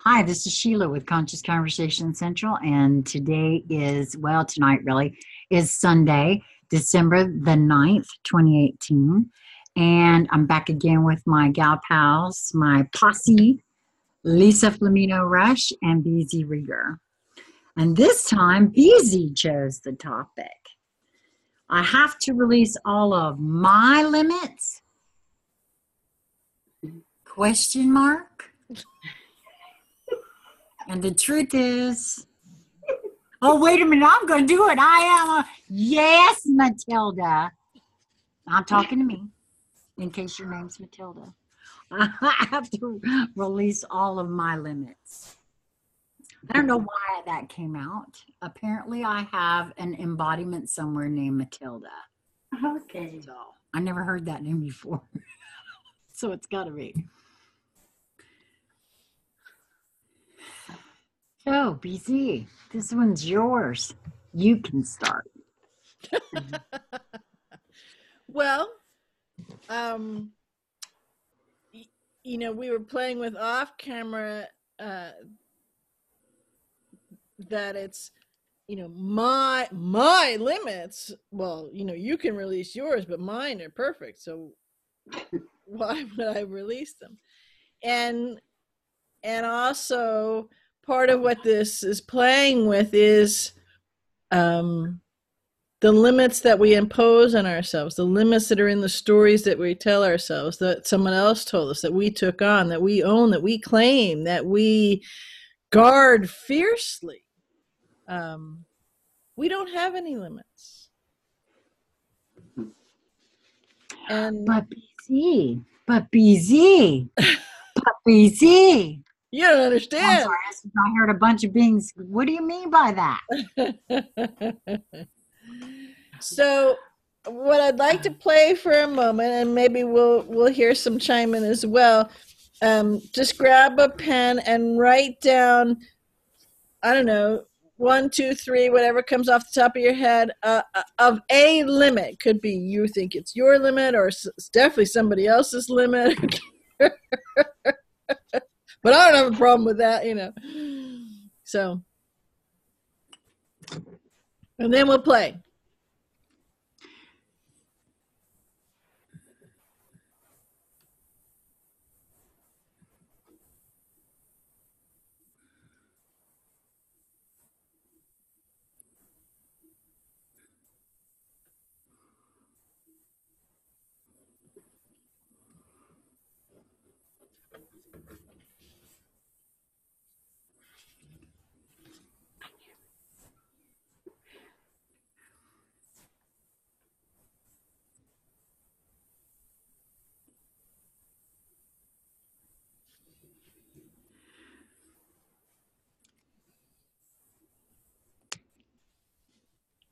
Hi, this is Sheila with Conscious Conversation Central, and today is, well, tonight really is Sunday, December the 9th, 2018. And I'm back again with my gal pals, my posse, Lisa Flamino Rush and BZ Rieger. And this time, BZ chose the topic. I have to release all of my limits? Question mark? And the truth is, oh, wait a minute, I'm going to do it. Yes, Matilda. I'm talking to me, in case your name's Matilda. I have to release all of my limits. I don't know why that came out. Apparently, I have an embodiment somewhere named Matilda. Okay. So I never heard that name before. So it's got to be. So, BZ, this one's yours. You can start. Well, we were playing with off camera that it's, my limits. Well, you can release yours, but mine are perfect. So why would I release them? And also part of what this is playing with is the limits that we impose on ourselves, the limits that are in the stories that we tell ourselves, that someone else told us, that we took on, that we own, that we claim, that we guard fiercely. We don't have any limits. But BZ. You don't understand. I'm sorry, I heard a bunch of beings. What do you mean by that? So what I'd like to play for a moment, and maybe we'll hear some chime in as well. Just grab a pen and write down, I don't know, 1, 2, 3, whatever comes off the top of your head, of a limit. Could be you think it's your limit, or it's definitely somebody else's limit. But I don't have a problem with that, So, and then we'll play.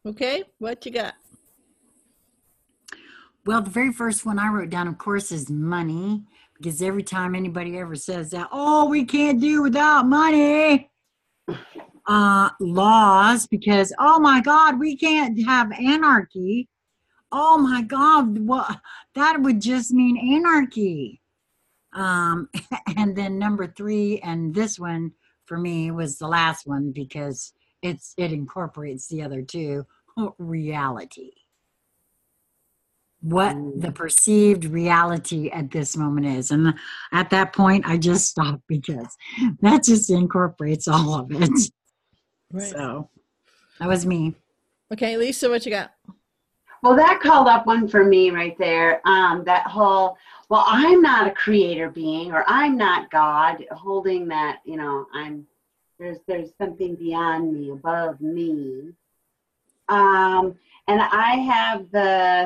Okay, what you got? Well, the very first one I wrote down, of course, is money. Because every time anybody ever says that, oh, we can't do without money. Laws, because, oh my God, we can't have anarchy. Oh my God, that would just mean anarchy. And then number 3, and this one for me was the last one because it incorporates the other two, reality. What the perceived reality at this moment is. And at that point, I just stopped because that just incorporates all of it. Right. So that was me. Okay, Lisa, what you got? Well, that called up one for me right there. That whole, well, I'm not a creator being, or I'm not God, holding that, there's something beyond me, above me. And I have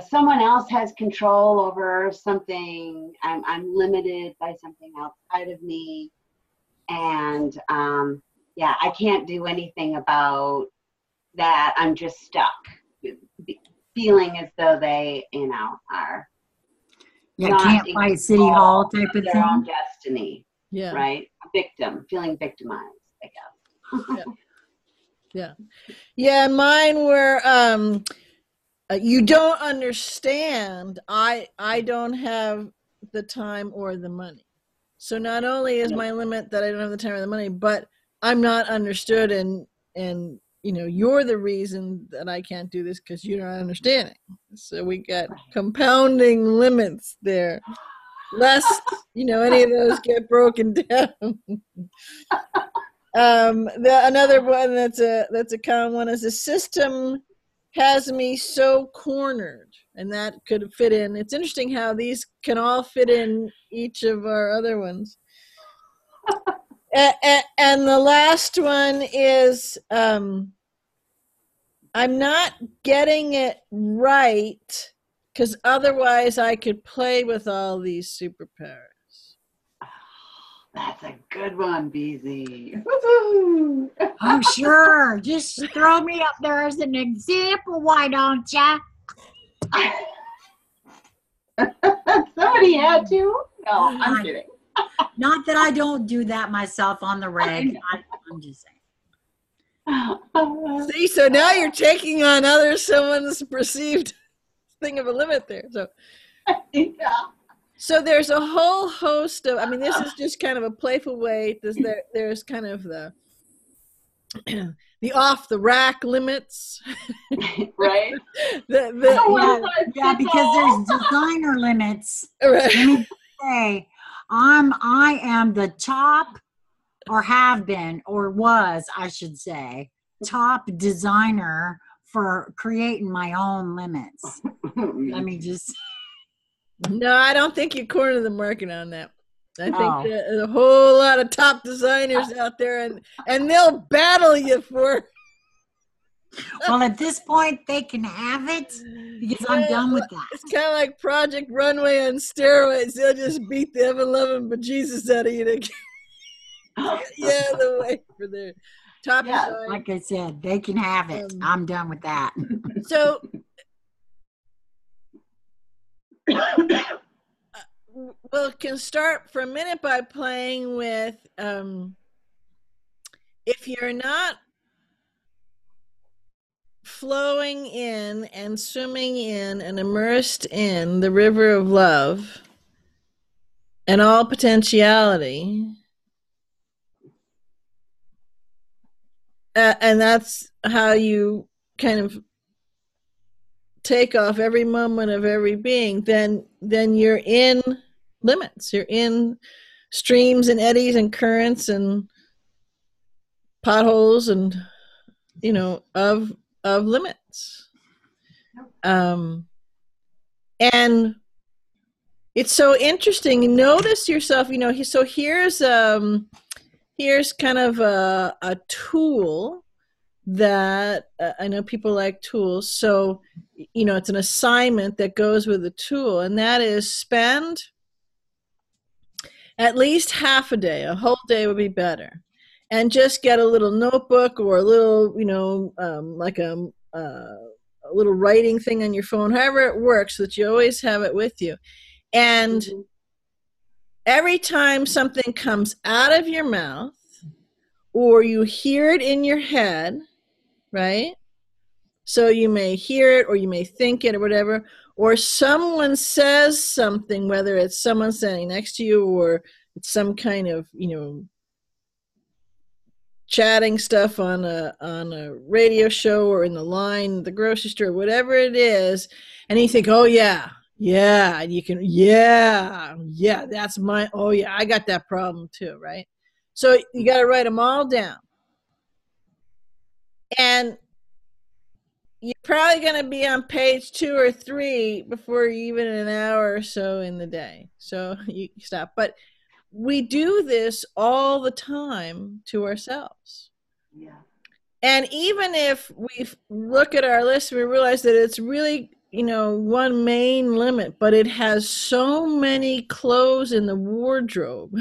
someone else has control over something. I'm limited by something outside of me. And I can't do anything about that. I'm just stuck, feeling as though they, are. Yeah, can't fight City Hall type of their thing. own destiny. Yeah. Right? A victim, feeling victimized, I guess. Yeah, mine were you don't understand. I don't have the time or the money. So not only is my limit that I don't have the time or the money, but I'm not understood, and you're the reason that I can't do this because you're not understanding. So we got compounding limits there. Lest any of those get broken down. Another one that's a common one is the system has me so cornered, and that could fit in. It's interesting how these can all fit in each of our other ones. And the last one is I'm not getting it right because otherwise I could play with all these superpowers. That's a good one, BZ. Oh, sure. Just throw me up there as an example. Why don't ya? Somebody had to. No, I'm kidding. Not that I don't do that myself on the reg. I'm just saying. See, so now you're taking on someone's perceived thing of a limit there. So, Yeah. So there's a whole host of, this is just kind of a playful way. There's kind of the off the rack limits. Right. Yeah, because there's designer limits. Right. Let me say, I am the top, or have been, or was, I should say, top designer for creating my own limits. Let me just. No, I don't think you corner the market on that. I think there's a whole lot of top designers out there, and they'll battle you for. Well, at this point, they can have it because I'm done with that. It's kind of like Project Runway on steroids. They'll just beat the ever-loving bejesus out of you to get the way for their top design. Like I said, they can have it. I'm done with that. So, we can start for a minute by playing with if you're not flowing in and swimming in and immersed in the river of love and all potentiality, and that's how you kind of take off every moment of every being, then you're in limits. You're in streams and eddies and currents and potholes and of limits. And it's so interesting. Notice yourself, so here's kind of a tool that I know people like tools. So, it's an assignment that goes with the tool, and that is spend at least half a day. A whole day would be better. And just get a little notebook or a little, like a little writing thing on your phone, however it works, so that you always have it with you. And every time something comes out of your mouth or you hear it in your head, right? So you may hear it or you may think it or whatever, or someone says something, whether it's someone standing next to you or it's some kind of, chatting stuff on a radio show or in the line, the grocery store, whatever it is, and you think, oh yeah, and you can, that's my, oh yeah, I got that problem too, right? So you got to write them all down. And you're probably going to be on page 2 or 3 before even an hour or so in the day. So you stop. But we do this all the time to ourselves. Yeah. And even if we look at our list, we realize that it's really, one main limit, but it has so many clothes in the wardrobe,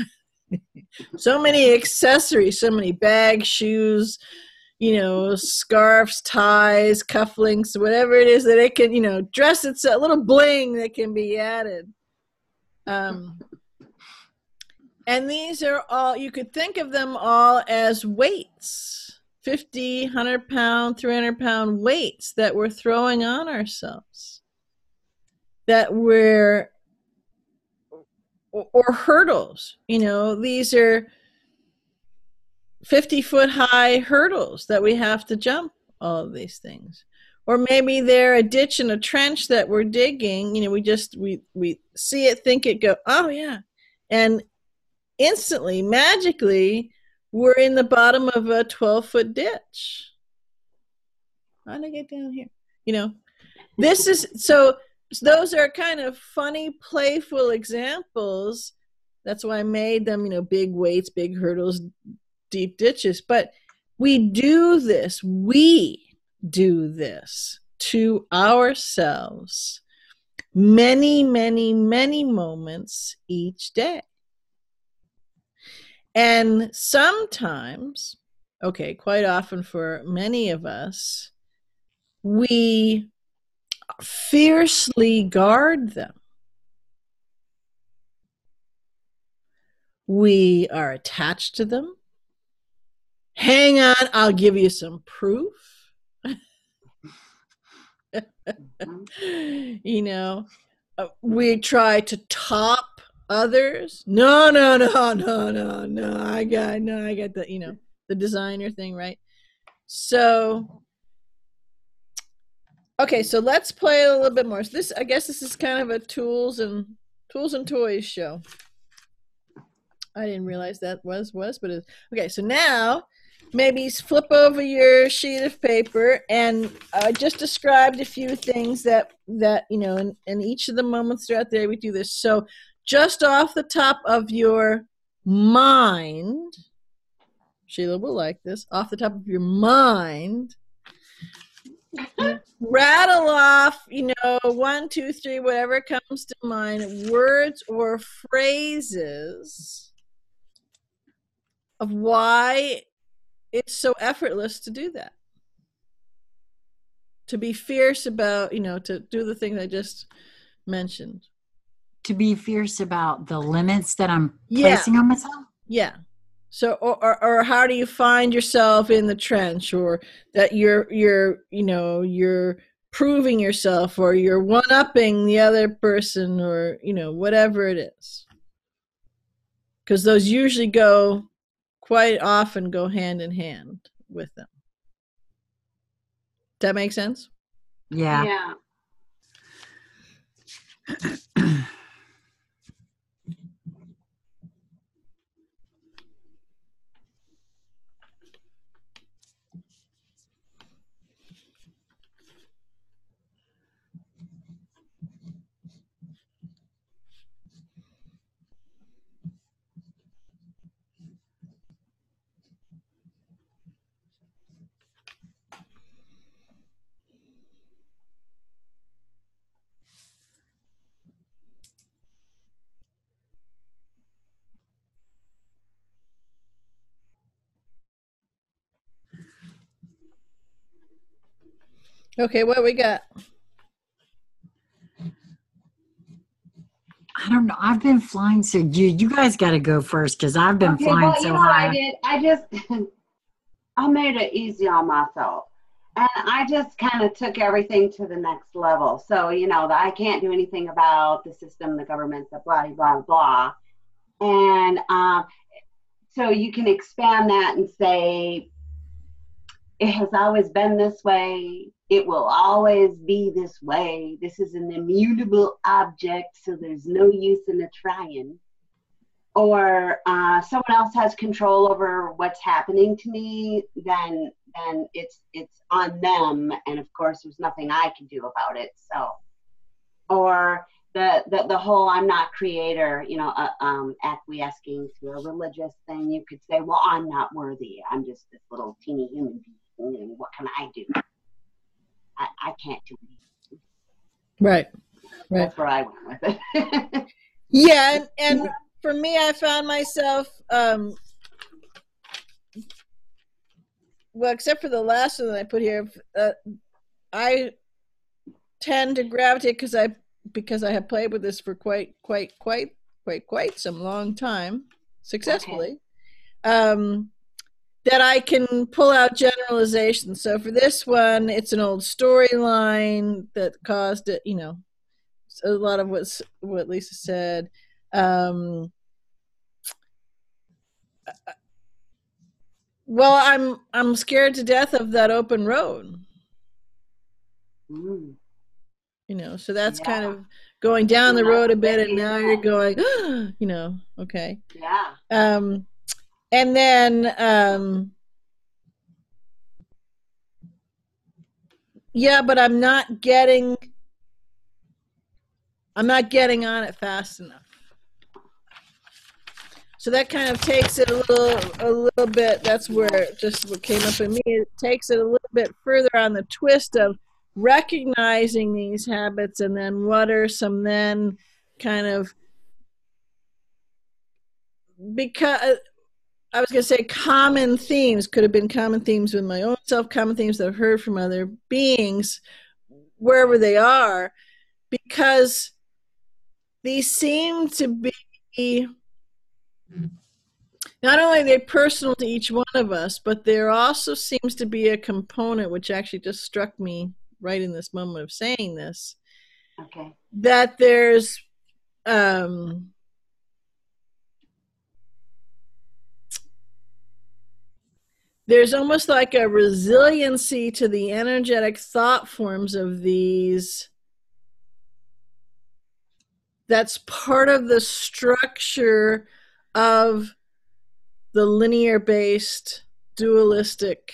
so many accessories, so many bags, shoes, scarves, ties, cufflinks, whatever it is that it can, dress itself, a little bling that can be added. And these are all, you could think of them all as weights, 50, 100 pound, 300 pound weights that we're throwing on ourselves, that we're, or hurdles. You know, these are 50-foot high hurdles that we have to jump, all of these things. Or maybe they're a ditch and a trench that we're digging. You know, we see it, think it, go, oh yeah. And instantly, magically, we're in the bottom of a 12-foot ditch. How did I get down here? You know, this is, so those are kind of funny, playful examples. That's why I made them, you know, big weights, big hurdles, deep ditches. But we do this to ourselves many, many, many moments each day. And sometimes, okay, quite often for many of us, we fiercely guard them. We are attached to them. Hang on, I'll give you some proof. You know, we try to top others. No. I got the, you know, the designer thing, right? So, okay, so let's play a little bit more. So this, I guess, this is kind of a tools and toys show. I didn't realize that was, but it's okay. So now, maybe flip over your sheet of paper, and I just described a few things that you know, in each of the moments throughout the day we do this. So just off the top of your mind, Sheila will like this, off the top of your mind, rattle off, you know, 1, 2, 3, whatever comes to mind, words or phrases of why it's so effortless to do that. To be fierce about, you know, to do the things I just mentioned. To be fierce about the limits that I'm placing on myself? Yeah. So, or how do you find yourself in the trench, or that you're, you know, you're proving yourself, or you're one-upping the other person, or, you know, whatever it is. Because those usually quite often go hand in hand with them. Does that make sense? Yeah. Yeah. Okay, what we got? I don't know. I've been flying, so you guys got to go first, because I've been flying so high. I made it easy on myself. And I just kind of took everything to the next level. So, you know, I can't do anything about the system, the government, the blah, blah, blah. And so you can expand that and say, it has always been this way. It will always be this way. This is an immutable object, so there's no use in it trying. Or someone else has control over what's happening to me, then it's on them, and of course there's nothing I can do about it. So, or the whole I'm not creator, you know, acquiescing to a religious thing. You could say, well, I'm not worthy. I'm just this little teeny human being, and what can I do? I can't do anything. Right. That's where I went with it. Yeah, and for me, I found myself, well, except for the last one that I put here, I tend to gravitate because I have played with this for quite some long time, successfully. Okay. That I can pull out generalizations. So for this one, it's an old storyline that caused it, you know, a lot of what Lisa said. Um, well, I'm scared to death of that open road. Mm. So that's kind Yeah. of going down the Well, road a bit, and maybe now you're that. going, okay. Yeah. And then, yeah, but I'm not getting on it fast enough. So that kind of takes it a little bit. That's where just what came up in me. It takes it a little bit further on the twist of recognizing these habits, and then what are some then kind of, because I was going to say common themes, could have been common themes with my own self, common themes that I've heard from other beings, wherever they are, because these seem to be, not only are they personal to each one of us, but there also seems to be a component, which actually just struck me right in this moment of saying this, Okay. that there's almost like a resiliency to the energetic thought forms of these. That's part of the structure of the linear based dualistic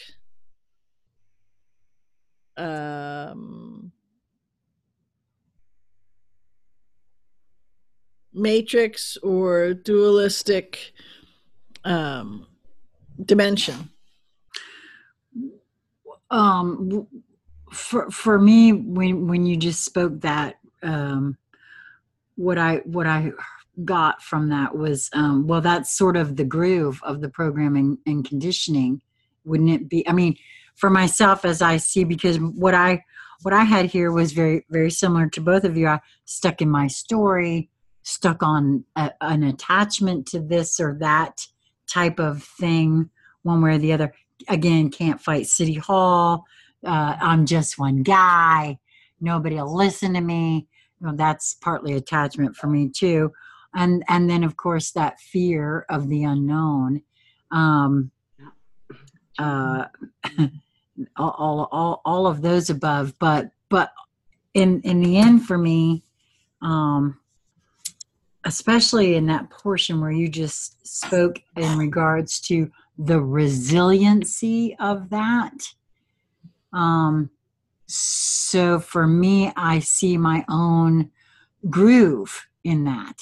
matrix or dualistic dimension. For me, when you just spoke that, what I got from that was, well, that's sort of the groove of the programming and conditioning, wouldn't it be? I mean, for myself, as I see, because what I had here was very, very similar to both of you. I stuck in my story, stuck on an attachment to this or that type of thing, one way or the other. Again, can't fight City Hall. I'm just one guy. Nobody will listen to me. That's partly attachment for me too. And then of course that fear of the unknown. All of those above, but in the end for me, especially in that portion where you just spoke in regards to the resiliency of that. So for me, I see my own groove in that.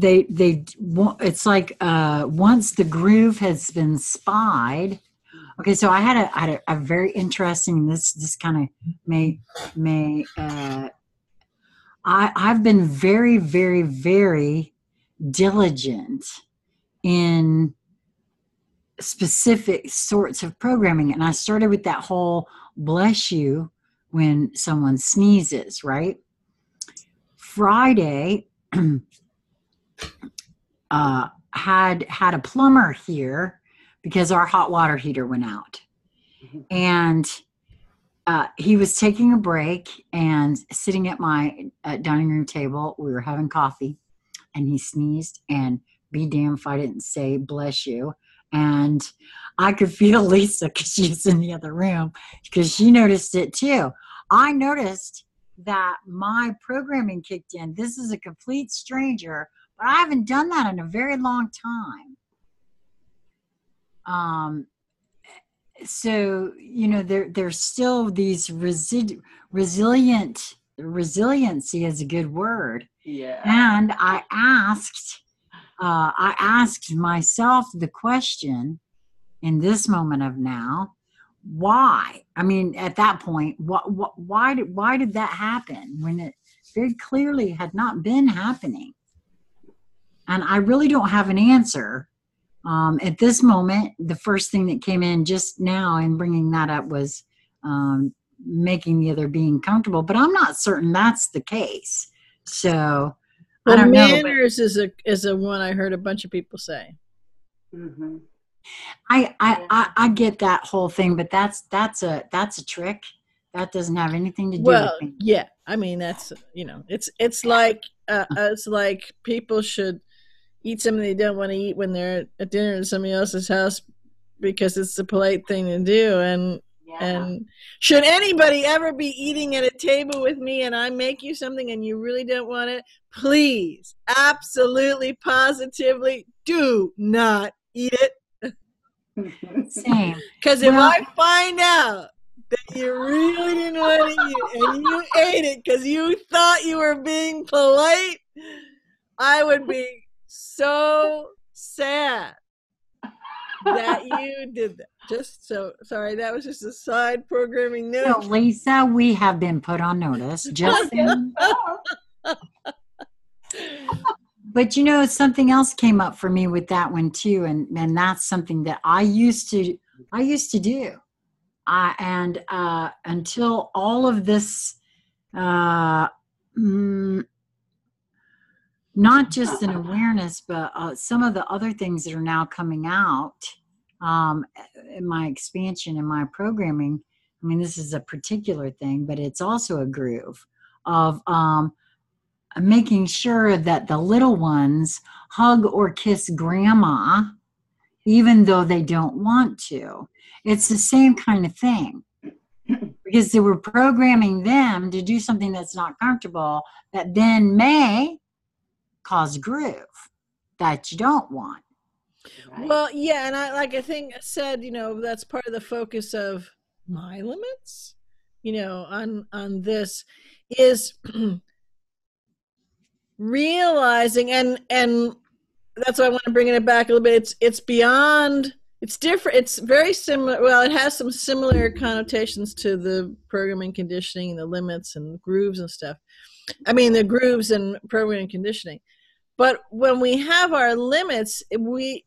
It's like once the groove has been spied. Okay, so I had a very interesting. This kind of may I've been very, very, very diligent in specific sorts of programming, and I started with that whole bless you when someone sneezes, right? Friday, had a plumber here because our hot water heater went out, and he was taking a break and sitting at my dining room table. We were having coffee, and he sneezed, and be damned if I didn't say bless you. And I could feel Lisa, because she's in the other room, because she noticed it too. I noticed that my programming kicked in. This is a complete stranger, but I haven't done that in a very long time. So, there's still these resiliency is a good word. Yeah. And I asked myself the question in this moment of now, why? I mean, at that point, why did that happen when it very clearly had not been happening? And I really don't have an answer. At this moment, the first thing that came in just now and bringing that up was making the other being comfortable, but I'm not certain that's the case. So I don't know. Manners is a one I heard a bunch of people say. I get that whole thing, but that's a trick. That doesn't have anything to do with Well, me. yeah. I mean, that's, it's like people should eat something they don't want to eat when they're at dinner at somebody else's house because it's the polite thing to do. And should anybody ever be eating at a table with me and I make you something and you really don't want it, please, absolutely, positively, do not eat it. Same. Because if I find out that you really didn't want to eat it and you ate it because you thought you were being polite, I would be so sad that you did that. Just so sorry, that was just a side programming note. So, Lisa, we have been put on notice. Just saying. But something else came up for me with that one too, and that's something that I used to do. Until all of this, not just an awareness, but some of the other things that are now coming out in my expansion in my programming. I mean, this is a particular thing, but it's also a groove of making sure that the little ones hug or kiss grandma, even though they don't want to. It's the same kind of thing. Because they were programming them to do something that's not comfortable that then may cause groove that you don't want. Right? Well, yeah, and I think I said, that's part of the focus of my limits, on this is realizing, and that's why I want to bring it back a little bit. It's beyond. It's different. It's very similar. Well, it has some similar connotations to the programming, conditioning, the limits and grooves and stuff. I mean, the grooves and programming and conditioning. But when we have our limits, we're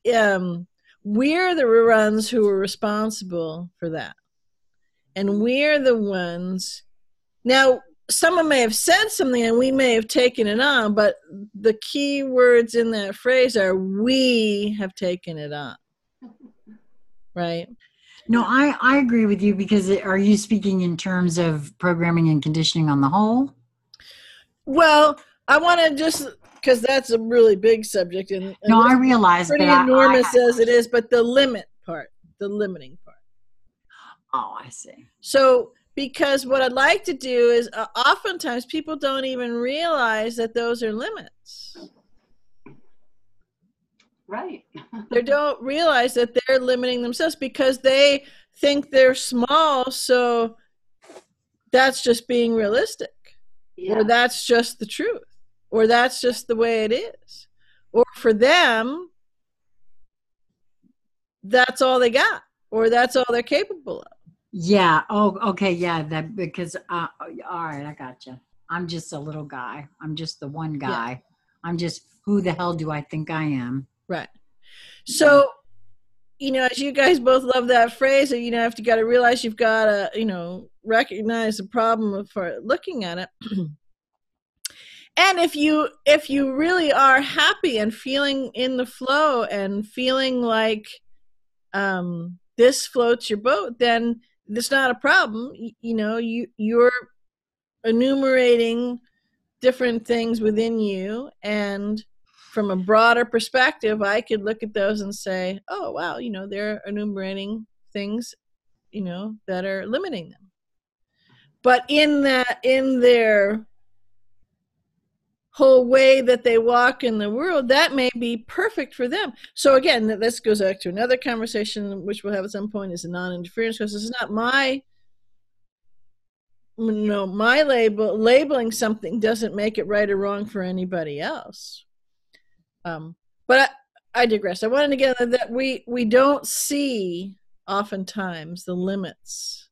the ones who are responsible for that. And we're the ones. Now, someone may have said something and we may have taken it on, but the key words in that phrase are we have taken it on. Right? No, I agree with you, because are you speaking in terms of programming and conditioning on the whole? Well, I want to just, because that's a really big subject. And no, I realize pretty enormous as it is, but the limit part, the limiting part. Oh, I see. So, because what I'd like to do is oftentimes people don't even realize that those are limits. Right. They don't realize that they're limiting themselves because they think they're small. So that's just being realistic. Yeah. Or that's just the truth. Or that's just the way it is. Or for them, that's all they got. Or that's all they're capable of. Yeah. Oh, okay. Yeah. That because all right, I gotcha. I'm just a little guy. I'm just the one guy. Yeah. I'm just, who the hell do I think I am? Right. So, as you guys both love that phrase, you got to realize you've got to, recognize the problem for looking at it. And if you really are happy and feeling in the flow and feeling like this floats your boat, then it's not a problem. You're enumerating different things within you, and from a broader perspective, I could look at those and say, oh, wow, they're enumerating things, that are limiting them. But in their whole way that they walk in the world, that may be perfect for them. So again, this goes back to another conversation, which we'll have at some point, is a non-interference, because this is not my labeling something doesn't make it right or wrong for anybody else. But I digress. I wanted to get that we don't see oftentimes the limits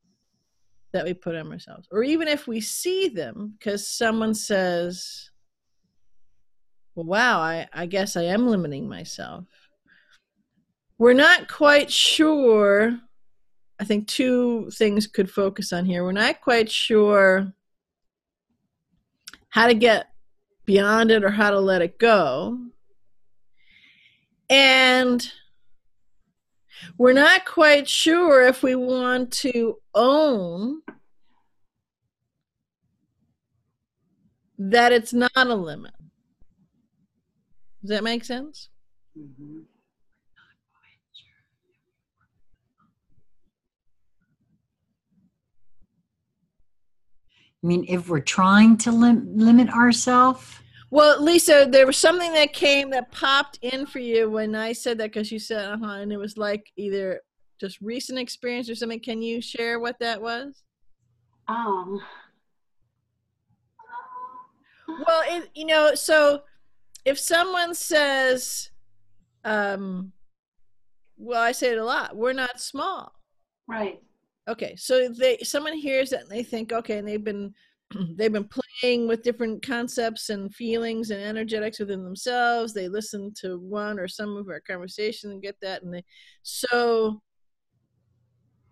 that we put on ourselves, or even if we see them because someone says, well, wow, I guess I am limiting myself. We're not quite sure. I think two things could focus on here. We're not quite sure how to get beyond it or how to let it go. And we're not quite sure if we want to own that it's not a limit. Does that make sense? Mm-hmm. I mean, if we're trying to limit ourselves. Well, Lisa, there was something that popped in for you when I said that, because you said, and it was like either just recent experience or something. Can you share what that was? Oh. Well, so if someone says, well, I say it a lot, we're not small. Right. Okay, so someone hears that and they think, okay, and they've been playing with different concepts and feelings and energetics within themselves. They listen to one or some of our conversation and get that, and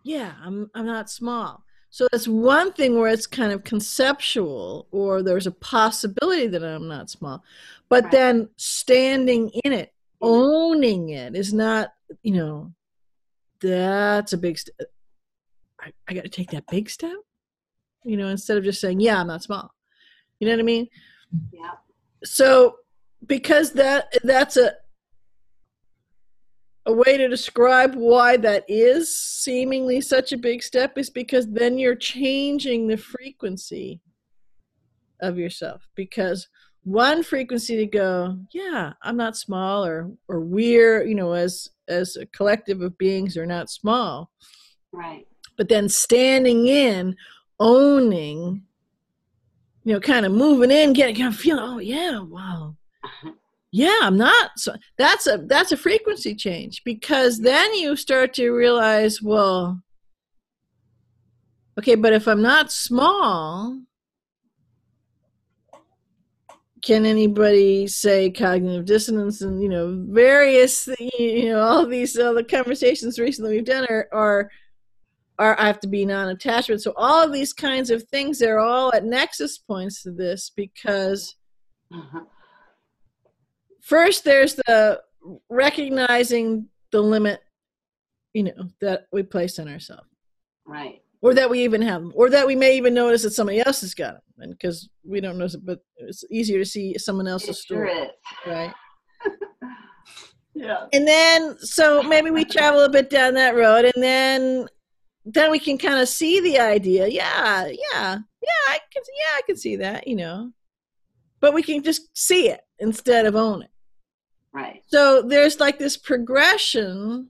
yeah, I'm not small. So that's one thing where it's kind of conceptual, or there's a possibility that I'm not small. But Right. then standing in it, owning it is not, that's a big step. I got to take that big step, instead of just saying, yeah, I'm not small. You know what I mean? Yeah. So because that's a way to describe why that is seemingly such a big step, is because then you're changing the frequency of yourself. Because one frequency to go, yeah, I'm not small, or we're, as a collective of beings are not small. Right. But then standing in, owning, kind of moving in, kind of feeling, oh yeah, wow. Yeah, I'm not. So that's a frequency change, because then you start to realize, well, okay, but if I'm not small, can anybody say cognitive dissonance and various all these other conversations recently we've done are I have to be non-attachment. So all of these kinds of things, they're all at nexus points to this, because first there's the recognizing the limit, that we place on ourselves. Right. Or that we even have them, or that we may even notice that somebody else has got them, and because we don't notice it, but it's easier to see someone else's story, sure is. right? Yeah. And then, so maybe we travel a bit down that road, and then we can kind of see the idea. Yeah, I can see that, but we can just see it instead of own it. Right. So there's like this progression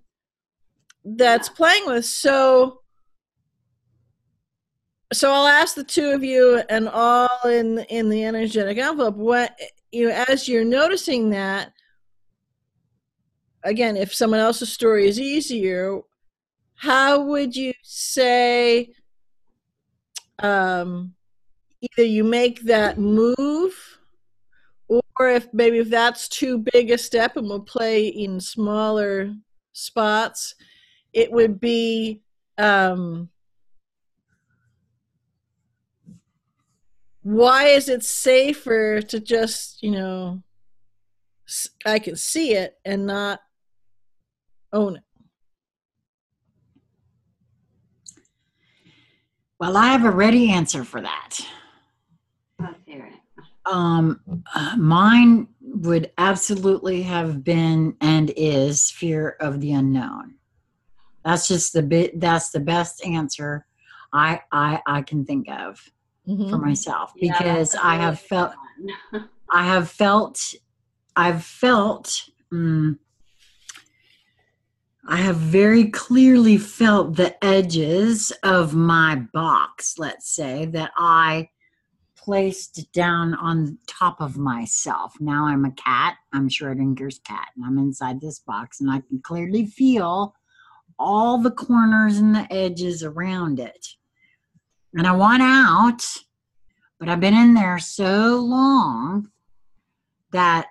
that's playing with. So I'll ask the two of you, and all in the energetic envelope, what, as you're noticing that, again, if someone else's story is easier, how would you say, either you make that move, or if that's too big a step and we'll play in smaller spots, it would be, why is it safer to just, I can see it and not own it? Well, I have a ready answer for that. Let's hear it. Mine would absolutely have been and is fear of the unknown. That's just that's the best answer I can think of for myself, because I have felt I have very clearly felt the edges of my box, let's say, that I placed down on top of myself. Now I'm a cat. I'm Schrodinger's cat, and I'm inside this box, and I can clearly feel all the corners and the edges around it. And I want out, but I've been in there so long that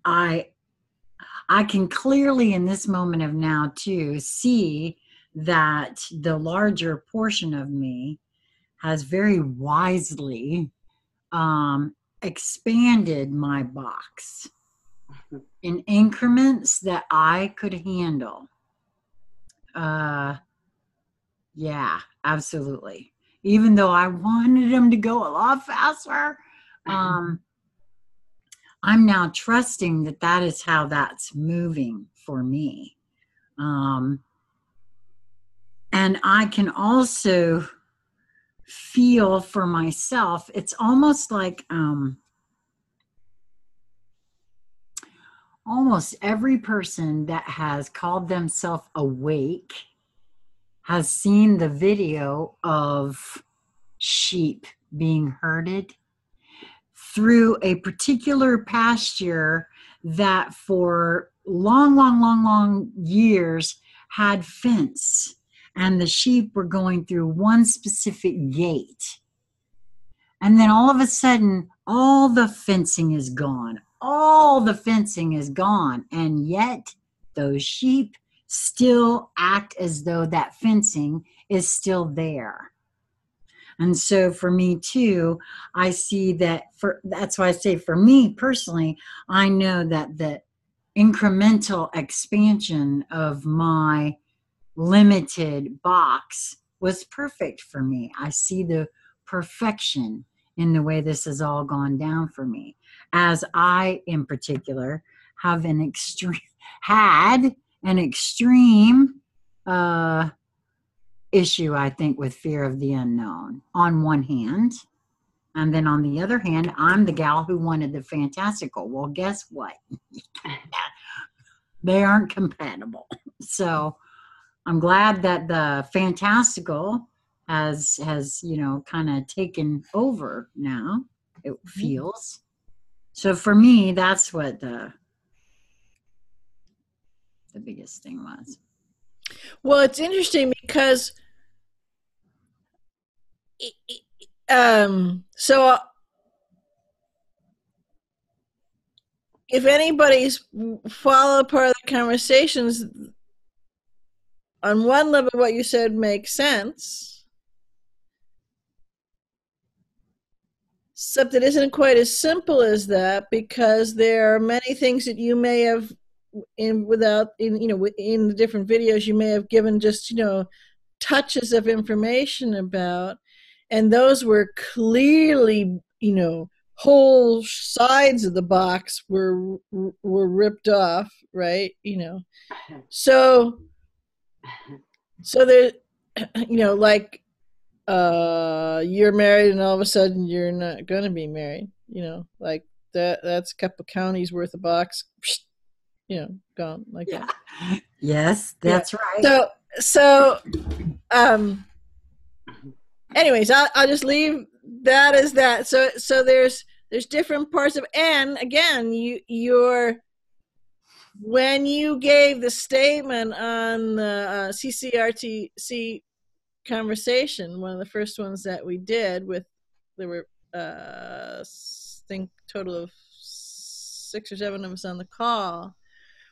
I can clearly, in this moment of now too, see that the larger portion of me has very wisely expanded my box in increments that I could handle. Yeah, absolutely. even though I wanted them to go a lot faster. I'm now trusting that that is how that's moving for me. And I can also feel for myself, it's almost like almost every person that has called themselves awake has seen the video of sheep being herded through a particular pasture that for long years had fence, and the sheep were going through one specific gate. And then all of a sudden, all the fencing is gone. All the fencing is gone. And yet, those sheep still act as though that fencing is still there. And so for me too, I see that that's why I say for me personally, I know that the incremental expansion of my limited box was perfect for me. I see the perfection in the way this has all gone down for me, as I in particular have had an extreme issue, I think, with fear of the unknown on one hand. And then on the other hand, I'm the gal who wanted the fantastical. Well, guess what? They aren't compatible. So I'm glad that the fantastical has kind of taken over now, it feels. So for me, that's what the biggest thing was. Well, it's interesting because so if anybody's followed part of the conversations, on one level what you said makes sense, except it isn't quite as simple as that, because there are many things that you may have in the different videos you may have given just touches of information about, and those were clearly whole sides of the box were ripped off, right? So there, like you're married and all of a sudden you're not going to be married, like that's a couple counties worth of box, gone like that. Yes, that's right. So anyways, I'll just leave that as that. So there's different parts of, and again, when you gave the statement on the CCRTC conversation, one of the first ones that we did there were I think total of 6 or 7 of us on the call.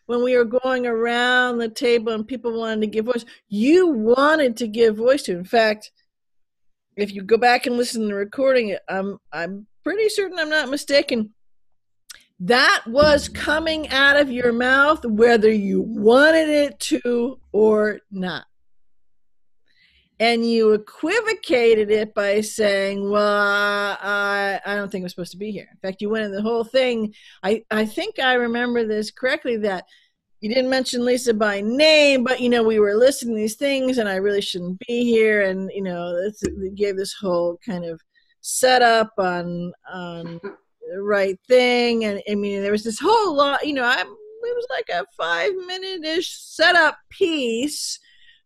When we were going around the table and people wanted to give voice, you wanted to give voice to. In fact, if you go back and listen to the recording, I'm pretty certain I'm not mistaken, that was coming out of your mouth whether you wanted it to or not. And you equivocated it by saying, well, I don't think I'm supposed to be here. In fact, you went in the whole thing. I think I remember this correctly, that you didn't mention Lisa by name, but, we were listening to these things and I really shouldn't be here. And, they gave this whole kind of setup on the right thing. And I mean, there was this whole lot, it was like a 5-minute-ish setup piece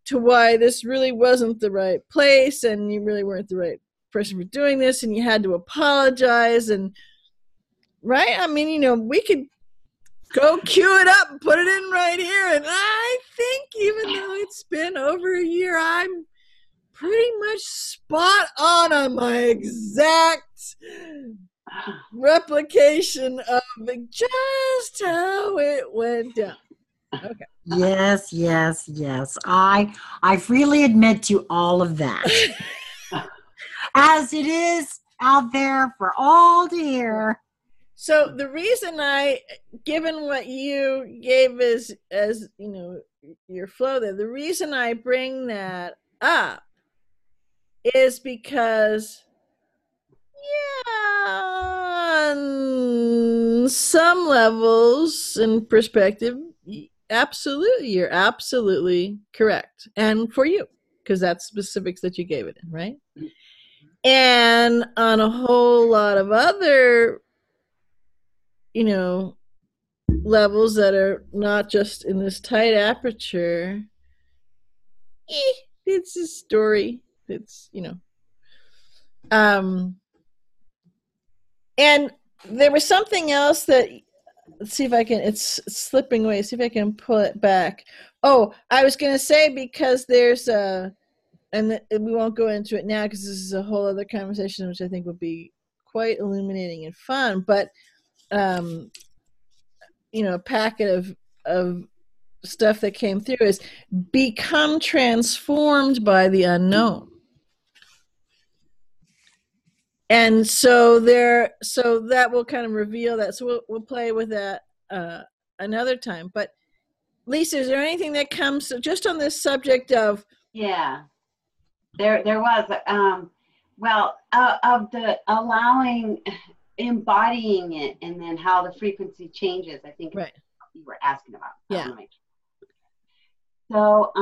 to why this really wasn't the right place and you really weren't the right person for doing this and you had to apologize. And right, I mean, we could go cue it up and put it in right here, and I think even though it's been over a year, I'm pretty much spot on my exact replication of just how it went down. Okay. Yes. I freely admit to all of that. As it is out there for all to hear. So the reason given what you gave as your flow there, the reason I bring that up is because, yeah, on some levels and perspective, absolutely, you're absolutely correct. And for you, because that's specifics that you gave it in, right? And on a whole lot of other, levels that are not just in this tight aperture, it's a story. It's, um, and there was something else that, let's see if I can, it's slipping away. See if I can pull it back. Oh, I was going to say, because there's and we won't go into it now because this is a whole other conversation, which I think would be quite illuminating and fun, but, a packet of stuff that came through is become transformed by the unknown. And so that will kind of reveal that. So we'll play with that another time. But Lisa, is there anything that comes just on this subject of? Yeah, there was of the allowing, embodying it, and then how the frequency changes. I think right. You were asking about. Yeah. So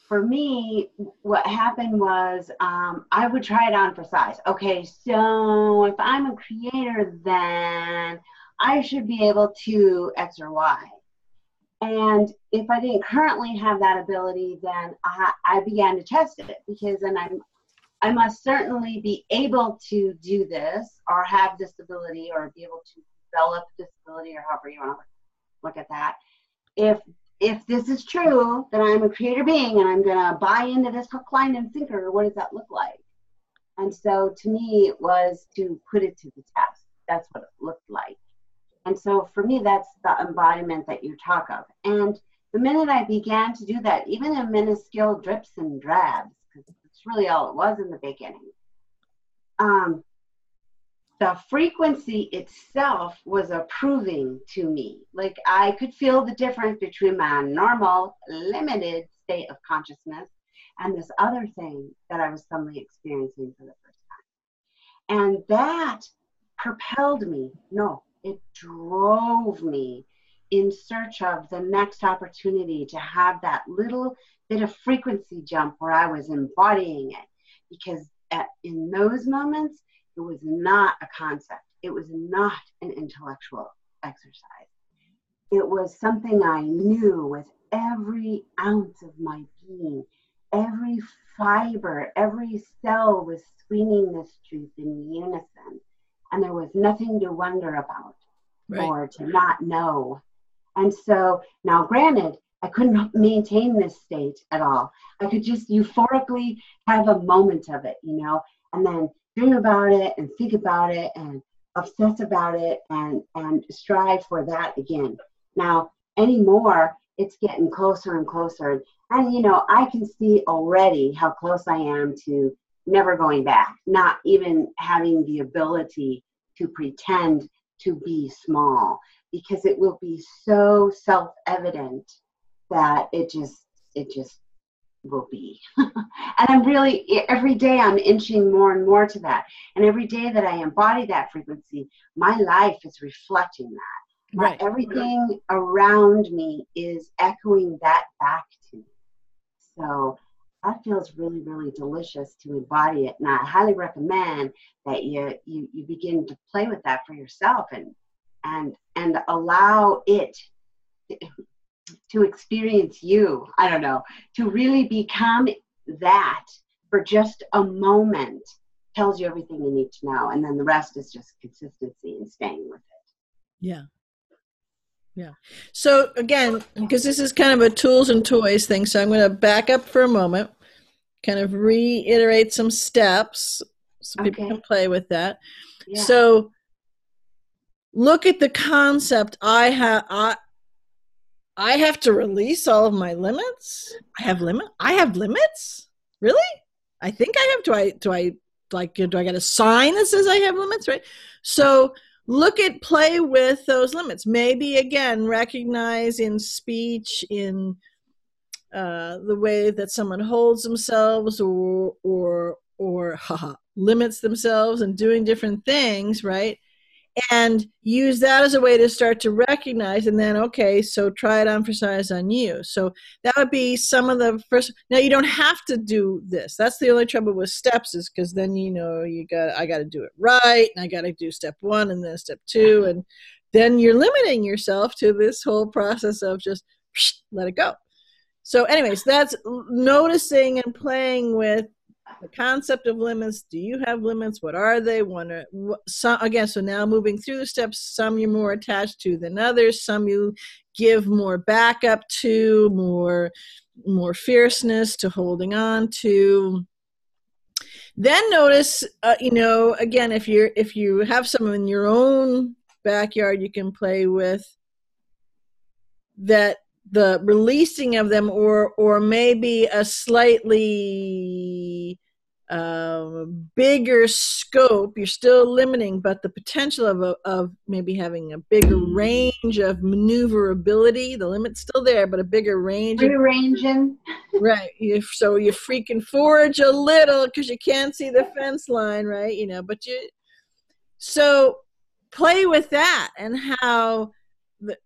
for me, what happened was I would try it on for size. Okay, so if I'm a creator, then I should be able to X or Y. And if I didn't currently have that ability, then I began to test it, because then I must certainly be able to do this, or have this ability, or be able to develop this ability, or however you want to look at that. If this is true, then I'm a creator being, and I'm going to buy into this hook, line, and sinker. What does that look like? And so to me, it was to put it to the test. That's what it looked like. And so for me, that's the embodiment that you talk of. And the minute I began to do that, even in minuscule drips and drabs, because it's really all it was in the beginning, the frequency itself was approving to me. Like, I could feel the difference between my normal, limited state of consciousness and this other thing that I was suddenly experiencing for the first time. And that propelled me. No, it drove me in search of the next opportunity to have that little bit of frequency jump where I was embodying it. Because in those moments, it was not a concept. It was not an intellectual exercise. It was something I knew with every ounce of my being. Every fiber, every cell was screaming this truth in unison. And there was nothing to wonder about, right, or to not know. And so now, granted, I couldn't maintain this state at all. I could just euphorically have a moment of it, and then dream about it and think about it and obsess about it and strive for that again. Now, anymore, it's getting closer and closer. And, I can see already how close I am to never going back, not even having the ability to pretend to be small, because it will be so self-evident that it just will be. And I'm really, every day I'm inching more and more to that. And every day that I embody that frequency, my life is reflecting that. Right. Everything around me is echoing that back to me. So that feels really, really delicious to embody it. And I highly recommend that you begin to play with that for yourself and allow it to experience you. I don't know, to really become that for just a moment tells you everything you need to know. And then the rest is just consistency and staying with it. Yeah. Yeah. So again, because this is kind of a tools and toys thing, so I'm going to back up for a moment, kind of reiterate some steps so people can play with that. Yeah. So look at the concept. I have to release all of my limits. I have limits? Really? I think I have. Do I get a sign that says I have limits, right? So play with those limits. Maybe, again, recognize in speech, in the way that someone holds themselves, or limits themselves and doing different things, right? And use that as a way to start to recognize, and then, okay, so try it on for size on you. So that would be some of the first. Now, you don't have to do this. That's the only trouble with steps, is because then, I got to do it right, and I got to do step 1 and then step 2, and then you're limiting yourself to this whole process of just let it go. So anyways, that's noticing and playing with the concept of limits. Do you have limits? What are they? So now moving through the steps, some you're more attached to than others. Some you give more backup to, more fierceness to holding on to. Then notice, again, if you have some in your own backyard, you can play with that. The releasing of them, or maybe a slightly bigger scope. You're still limiting, but the potential of maybe having a bigger range of maneuverability. The limit's still there, but a bigger range. Rearranging. Right. So you freaking forage a little because you can't see the fence line, right? So play with that, and how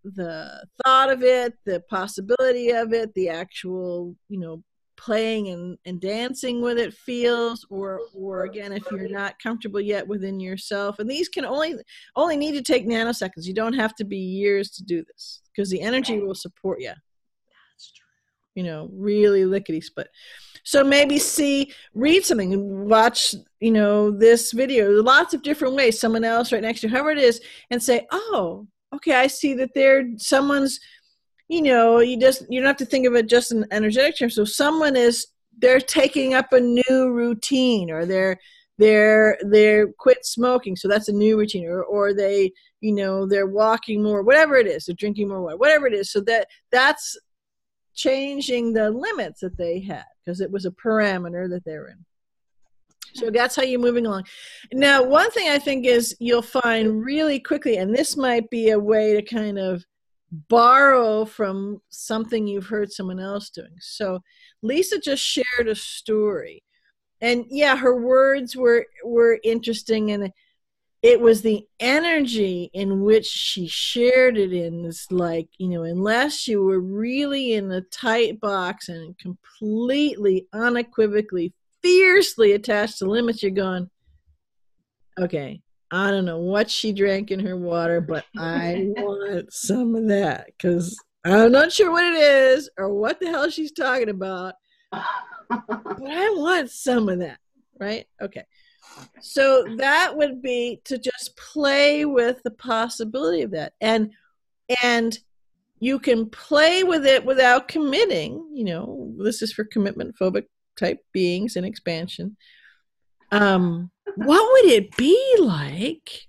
the thought of it, the possibility of it, the actual, playing and dancing with it feels, or again, if you're not comfortable yet within yourself. And these can only need to take nanoseconds. You don't have to be years to do this, because the energy will support you. That's true. Really lickety split. So maybe read something, watch, this video, lots of different ways, someone else right next to you, however it is, and say, oh, okay, I see that someone's, you don't have to think of it just in energetic terms. So they're taking up a new routine, or they're quit smoking, so that's a new routine, or they, they're walking more, whatever it is, they're drinking more water, whatever it is. So that's changing the limits that they had, because it was a parameter that they were in. So that's how you're moving along. Now, one thing I think is you'll find really quickly, and this might be a way to kind of borrow from something you've heard someone else doing. So Lisa just shared a story, and yeah, her words were interesting, and it was the energy in which she shared it in. It's like, unless you were really in a tight box and completely unequivocally fiercely attached to limits, you're going, okay, I don't know what she drank in her water, but I want some of that, because I'm not sure what it is or what the hell she's talking about, but I want some of that, right? Okay. So that would be to just play with the possibility of that. And you can play with it without committing. This is for commitment phobic type beings in expansion. What would it be like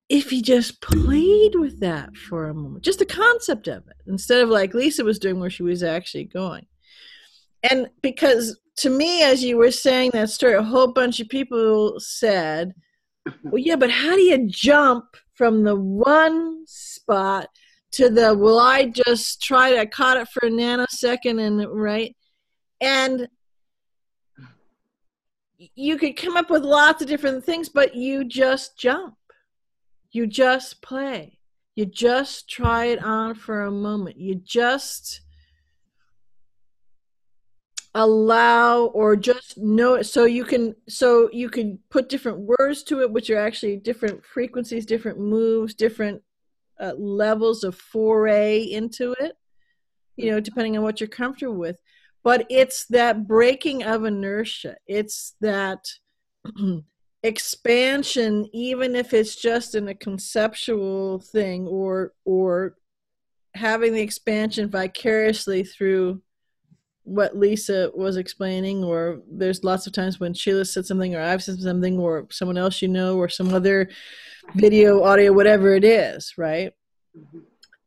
if you just played with that for a moment? Just the concept of it, instead of like Lisa was doing, where she was actually going. And because to me, as you were saying that story, a whole bunch of people said, well, yeah, but how do you jump from the one spot to the, well, I caught it for a nanosecond, and right? And you could come up with lots of different things, but you just jump. You just play. You just try it on for a moment. You just allow, or just know it. So you can put different words to it, which are actually different frequencies, different moves, different levels of foray into it, depending on what you're comfortable with. But it's that breaking of inertia. It's that expansion, even if it's just in a conceptual thing, or having the expansion vicariously through what Lisa was explaining. Or there's lots of times when Sheila said something, or I've said something, or someone else, or some other video, audio, whatever it is, right?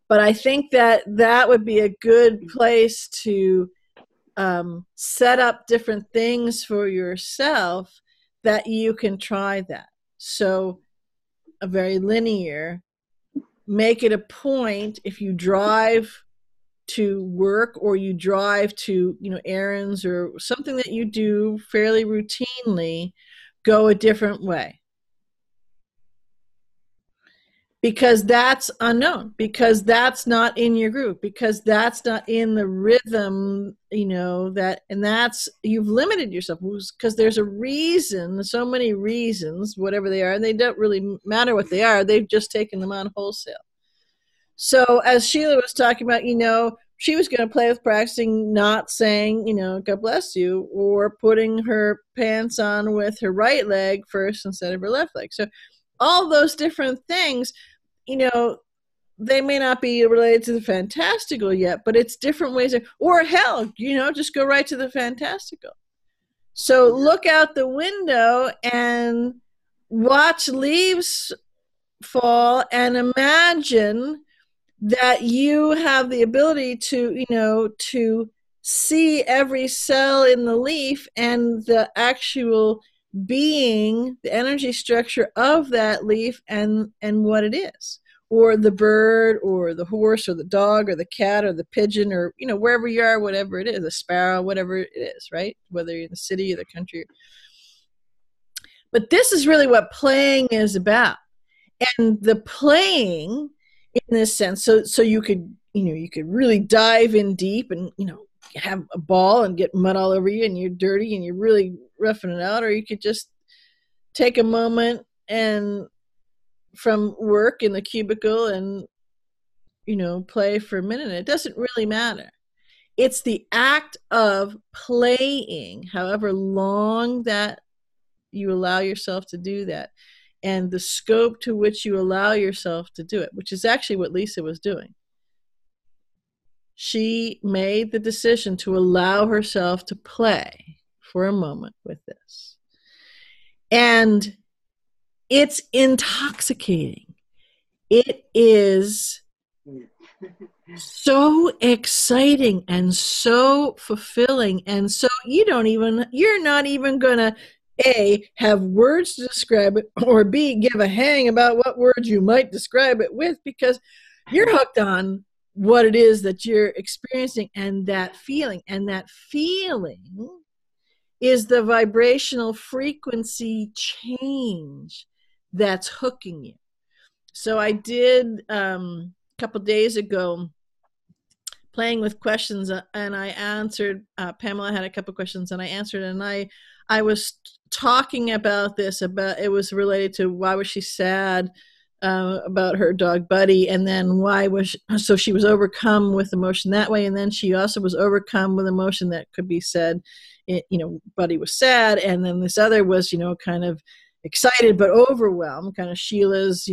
But I think that would be a good place to set up different things for yourself that you can try that. So a very linear, make it a point, if you drive to work, or you drive to, errands or something that you do fairly routinely, go a different way. Because that's unknown, because that's not in your group, because that's not in the rhythm, that's, you've limited yourself, because there's a reason, so many reasons, whatever they are, and they don't really matter what they are, they've just taken them on wholesale. So as Sheila was talking about, she was going to play with practicing not saying, God bless you, or putting her pants on with her right leg first instead of her left leg. So all those different things, they may not be related to the fantastical yet, but it's different ways or hell, just go right to the fantastical. So look out the window and watch leaves fall and imagine that you have the ability to see every cell in the leaf and the actual being, the energy structure of that leaf and what it is, or the bird or the horse or the dog or the cat or the pigeon, or wherever you are, whatever it is, a sparrow, whatever it is, right? Whether you're in the city or the country. But this is really what playing is about. And the playing in this sense, so you could really dive in deep and have a ball and get mud all over you and you're dirty and you're really roughing it out, or you could just take a moment and from work in the cubicle and play for a minute. It doesn't really matter. It's the act of playing, however long that you allow yourself to do that, and the scope to which you allow yourself to do it, which is actually what Lisa was doing. She made the decision to allow herself to play for a moment with this. And it's intoxicating. It is so exciting and so fulfilling. And so you're not even going to A, have words to describe it, or B, give a hang about what words you might describe it with, because you're hooked on what it is that you're experiencing and that feeling. And that feeling is the vibrational frequency change that's hooking you. So I did a couple days ago playing with questions, and I answered, Pamela had a couple questions and I answered, and I was talking about this, it was related to why was she sad about her dog Buddy, and then so she was overcome with emotion that way, and then she also was overcome with emotion that could be said, Buddy was sad, and then this other was, kind of excited but overwhelmed, kind of Sheila's,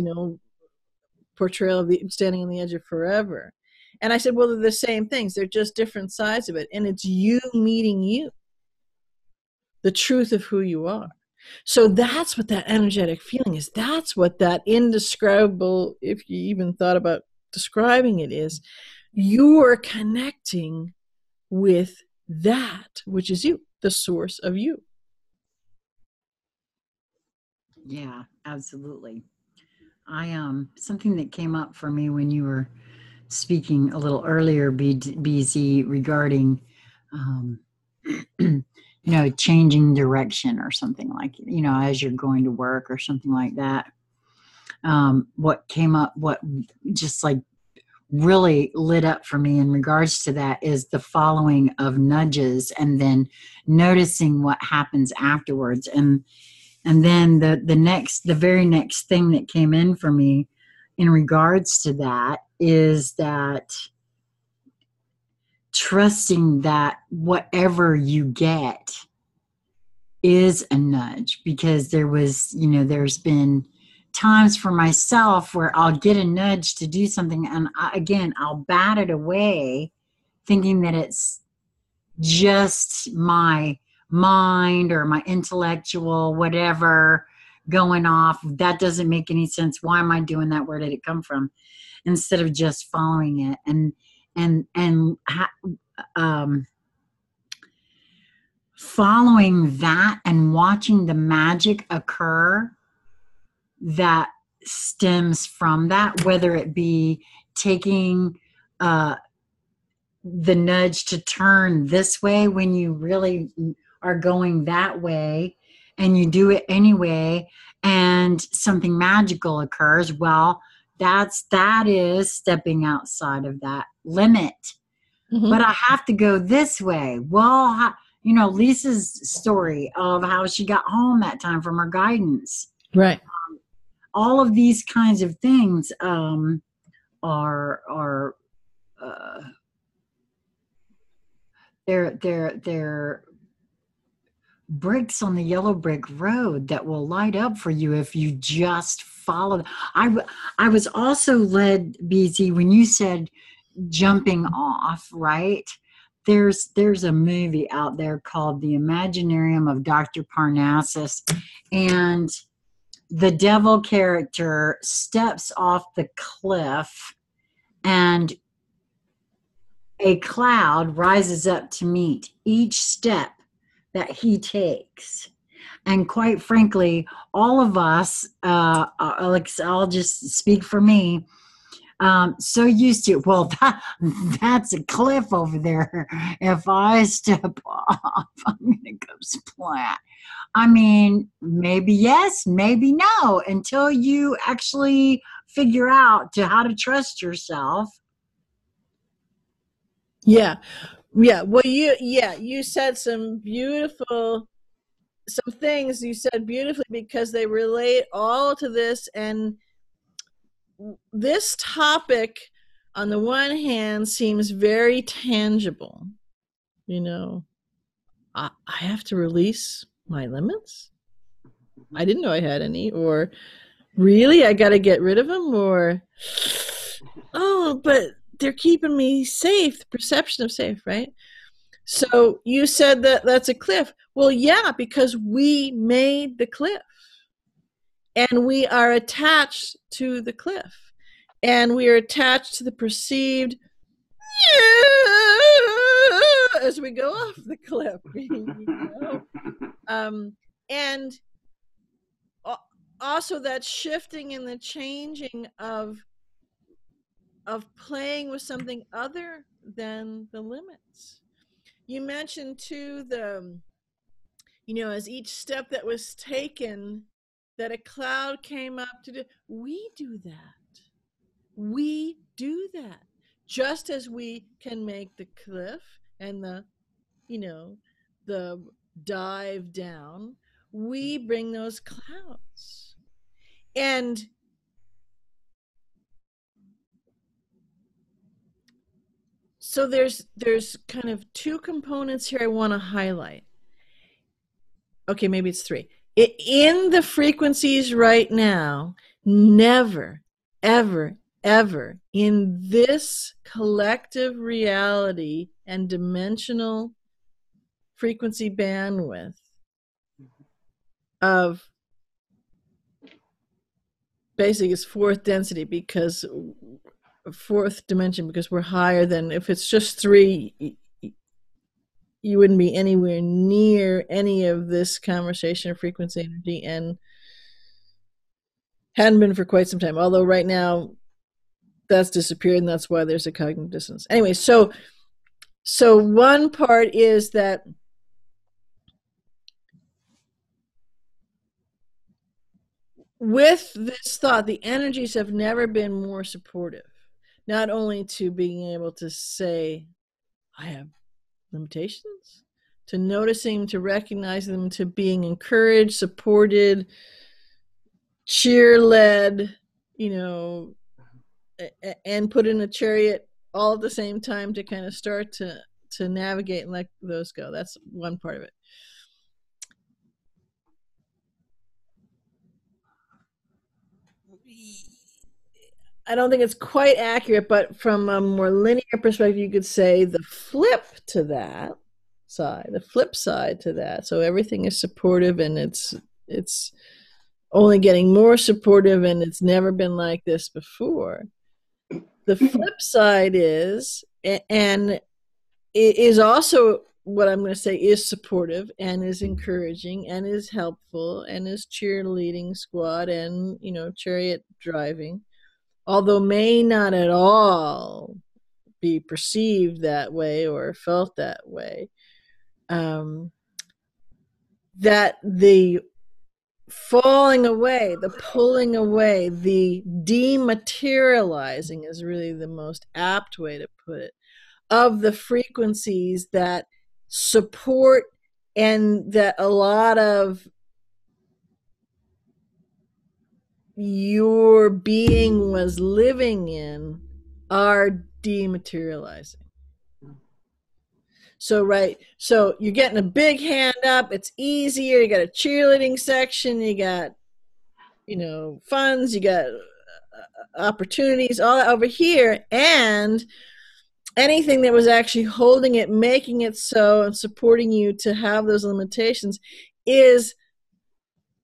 portrayal of the standing on the edge of forever. And I said, well, they're the same things. They're just different sides of it. And it's you meeting you, the truth of who you are. So that's what that energetic feeling is. That's what that indescribable, if you even thought about describing it, is. You are connecting with that, which is you, the source of you. Yeah, absolutely. Something that came up for me when you were speaking a little earlier, BZ, regarding, changing direction or something like, as you're going to work or something like that. What came up, what just like really lit up for me in regards to that is the following of nudges and then noticing what happens afterwards. And then the very next thing that came in for me in regards to that is that trusting that whatever you get is a nudge, because there's been times for myself where I'll get a nudge to do something and I'll bat it away thinking that it's just my mind or my intellectual whatever going off. That doesn't make any sense. Why am I doing that? Where did it come from? Instead of just following it following that and watching the magic occur that stems from that, whether it be taking the nudge to turn this way when you really are going that way, and you do it anyway, and something magical occurs. Well, that is stepping outside of that limit. But I have to go this way. Well, Lisa's story of how she got home that time from her guidance. Right. All of these kinds of things are they're bricks on the yellow brick road that will light up for you if you just follow. I was also led, BZ, when you said jumping off, right? There's a movie out there called The Imaginarium of Dr. Parnassus, and the devil character steps off the cliff, and a cloud rises up to meet each step that he takes. And quite frankly, all of us, I'll just speak for me, so used to, well, that's a cliff over there. If I step off, I'm going to go splat. I mean, maybe yes, maybe no, until you actually figure out how to trust yourself. Yeah. Well, you said some things you said beautifully, because they relate all to this. And this topic, on the one hand, seems very tangible. I have to release my limits. I didn't know I had any. Or really, I got to get rid of them. Or, oh, but they're keeping me safe. The perception of safe, right? So you said that's a cliff. Well, yeah, because we made the cliff, and we are attached to the cliff, and we are attached to the perceived as we go off the cliff. And also that shifting and the changing of playing with something other than the limits. You mentioned too as each step that was taken, that a cloud came up to do. We do that. We do that. Just as we can make the cliff and the dive down, we bring those clouds. And so there's kind of two components here I want to highlight. Okay, maybe it's three. In the frequencies right now, never, ever, ever in this collective reality and dimensional frequency bandwidth of basically it's fourth density, because fourth dimension, because we're higher than, if it's just three, you wouldn't be anywhere near any of this conversation or frequency energy, and hadn't been for quite some time. Although right now that's disappeared, and that's why there's a cognitive dissonance. Anyway, so one part is that with this thought, the energies have never been more supportive. Not only to being able to say, I have limitations, to noticing, to recognizing them, to being encouraged, supported, cheer-led, and put in a chariot all at the same time to kind of start to navigate and let those go. That's one part of it. I don't think it's quite accurate, but from a more linear perspective, you could say the flip side to that. So everything is supportive, and it's only getting more supportive, and it's never been like this before. The flip side is, and it is also what I'm going to say is supportive and is encouraging and is helpful and is cheerleading squad and, chariot driving, although may not at all be perceived that way or felt that way. That the falling away, the pulling away, the dematerializing is really the most apt way to put it, of the frequencies that support and that a lot of your being was living in are dematerializing. So, right. So you're getting a big hand up. It's easier. You got a cheerleading section. You got, funds. You got opportunities, all that over here. And anything that was actually holding it, making it so, and supporting you to have those limitations is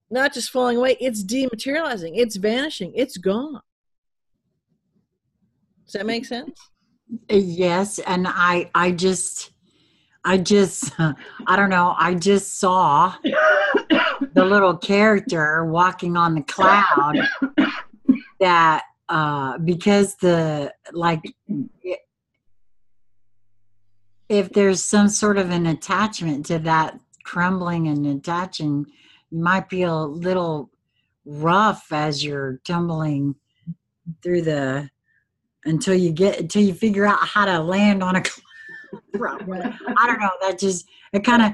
not just falling away. It's dematerializing. It's vanishing. It's gone. Does that make sense? Yes. And I don't know, I just saw the little character walking on the cloud that, because if there's some sort of an attachment to that crumbling and attaching, you might be a little rough as you're tumbling through until you figure out how to land on a cloud. I don't know. It kind of,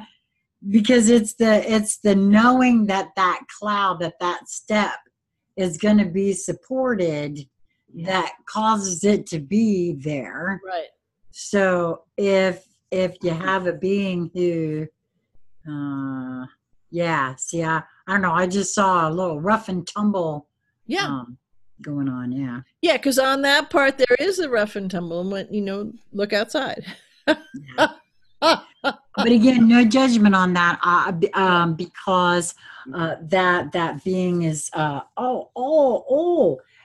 because it's the knowing that cloud, that step is going to be supported, that causes it to be there. Right. So if you have a being who, I don't know. I just saw a little rough and tumble. Yeah. Going on. Yeah. Yeah. Because on that part, there is a rough and tumble, and when, look outside. But again, no judgment on that, because that being is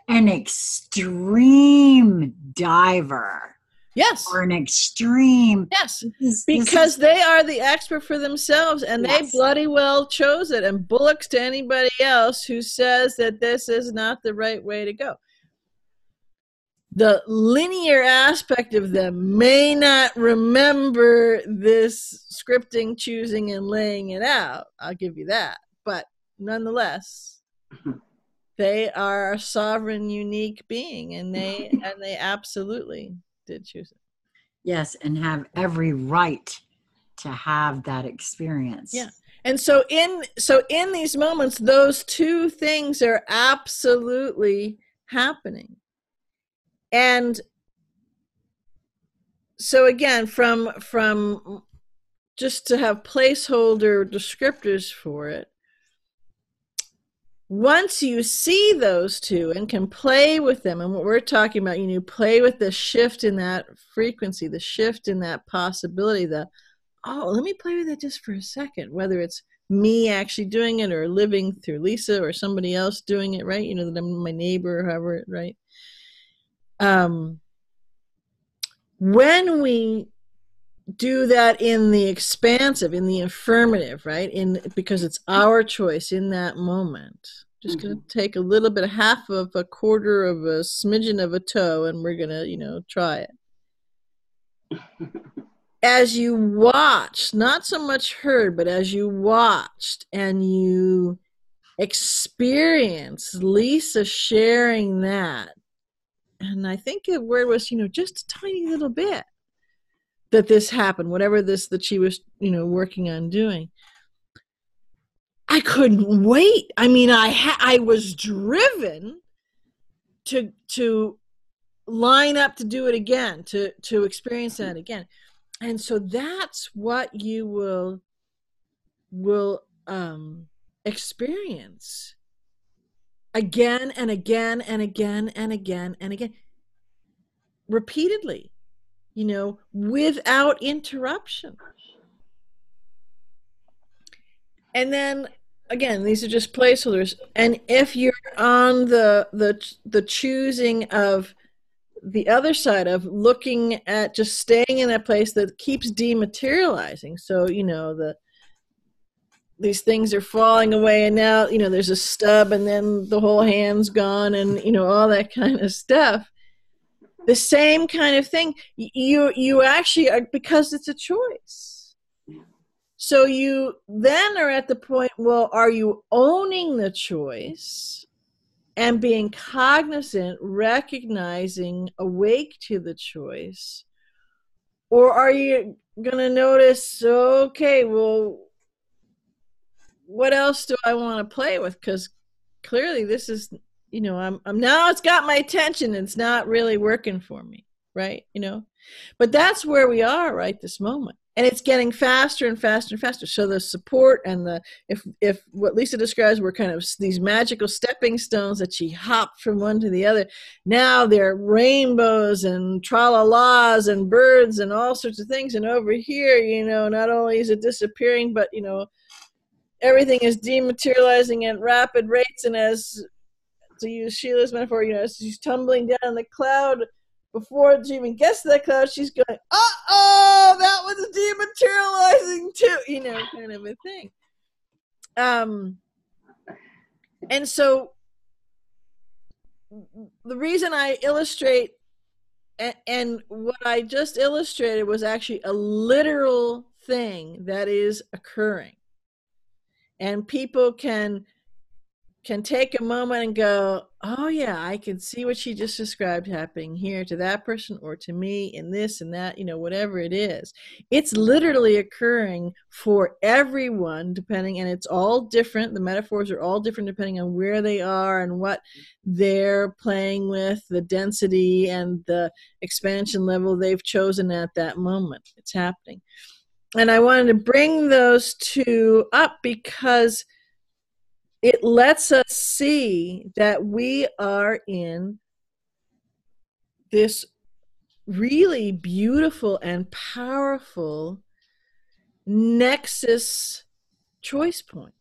an extreme diver. Yes. Or an extreme. Yes. Because they are the expert for themselves, and they bloody well chose it. And bullocks to anybody else who says that this is not the right way to go. The linear aspect of them may not remember this scripting, choosing, and laying it out. I'll give you that. But nonetheless, they are a sovereign, unique being, and they absolutely did choose it. Yes, and have every right to have that experience. Yeah. And so in these moments, those two things are absolutely happening. And so again, from just to have placeholder descriptors for it, once you see those two and can play with them, and what we're talking about, play with the shift in that frequency, the shift in that possibility, let me play with it just for a second, whether it's me actually doing it or living through Lisa or somebody else doing it, right? That I'm my neighbor or whoever, right? When we do that in the expansive, in the affirmative, right? Because it's our choice in that moment. Just going to take a little bit, half of a quarter of a smidgen of a toe, and we're going to, try it. As you watched, not so much heard, but as you watched and you experienced Lisa sharing that, and I think the word was, just a tiny little bit that this happened, whatever that she was, working on doing. I couldn't wait. I mean, I was driven to line up to do it again, to experience that again. And so that's what you will experience again and again and again and again and again, repeatedly, without interruption. And then again, these are just placeholders. And if you're on the choosing of the other side of looking at just staying in that place that keeps dematerializing, so these things are falling away, and now there's a stub, and then the whole hand's gone, and all that kind of stuff. The same kind of thing. You actually are, because it's a choice. So you then are at the point, well, are you owning the choice and being cognizant, recognizing, awake to the choice? Or are you going to notice, okay, well, what else do I want to play with? Because clearly this is, I'm now, it's got my attention. It's not really working for me, right? But that's where we are right this moment. And it's getting faster and faster and faster. So the support and if what Lisa describes were kind of these magical stepping stones that she hopped from one to the other, now they're rainbows and tra-la-las and birds and all sorts of things. And over here, not only is it disappearing, but, everything is dematerializing at rapid rates. And as, to use Sheila's metaphor, as she's tumbling down the cloud, before she even gets to that cloud, she's going, uh-oh, that was dematerializing too, kind of a thing. And so the reason I illustrate, and what I just illustrated was actually a literal thing that is occurring. And people can take a moment and go, oh yeah, I can see what she just described happening here to that person or to me in this and that, whatever it is. It's literally occurring for everyone, depending, and it's all different. The metaphors are all different depending on where they are and what they're playing with, the density and the expansion level they've chosen at that moment. It's happening. And I wanted to bring those two up because it lets us see that we are in this really beautiful and powerful nexus choice point.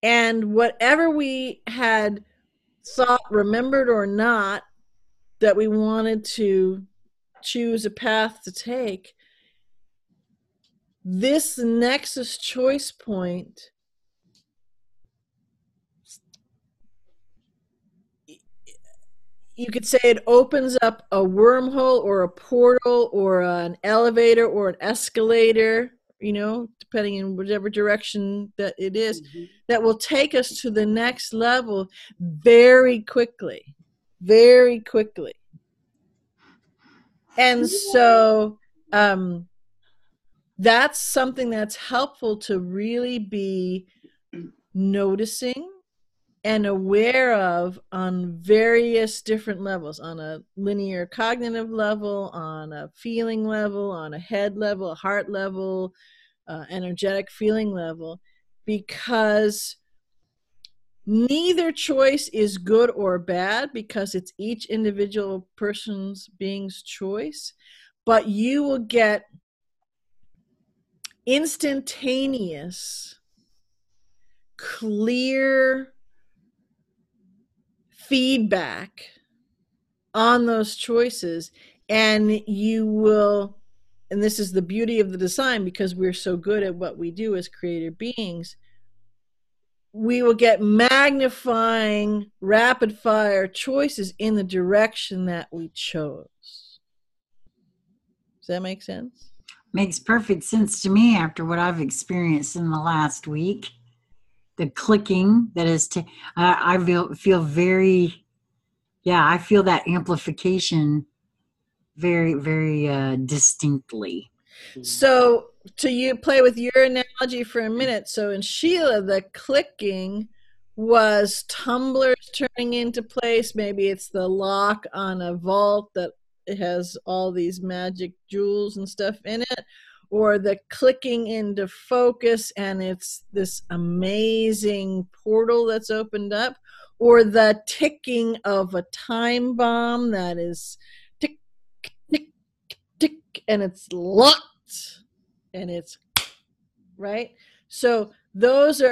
And whatever we had thought, remembered or not, that we wanted to choose a path to take, this nexus choice point you could say it opens up a wormhole or a portal or an elevator or an escalator, depending on whatever direction that it is, that will take us to the next level very quickly, very quickly. And so that's something that's helpful to really be noticing and aware of on various different levels, on a linear cognitive level, on a feeling level, on a head level, a heart level, energetic feeling level, because neither choice is good or bad, because it's each individual person's being's choice, but you will get instantaneous, clear feedback on those choices, and you will, and this is the beauty of the design, because we're so good at what we do as creative beings, we will get magnifying rapid fire choices in the direction that we chose. Does that make sense? Makes perfect sense to me after what I've experienced in the last week. The clicking that is, I feel very, I feel that amplification very, very distinctly. So to play with your analogy for a minute. So in Sheila, the clicking was tumblers turning into place. Maybe it's the lock on a vault that it has all these magic jewels and stuff in it, or the clicking into focus and it's this amazing portal that's opened up, or the ticking of a time bomb that is tick, tick, tick, and it's locked. And it's right. So those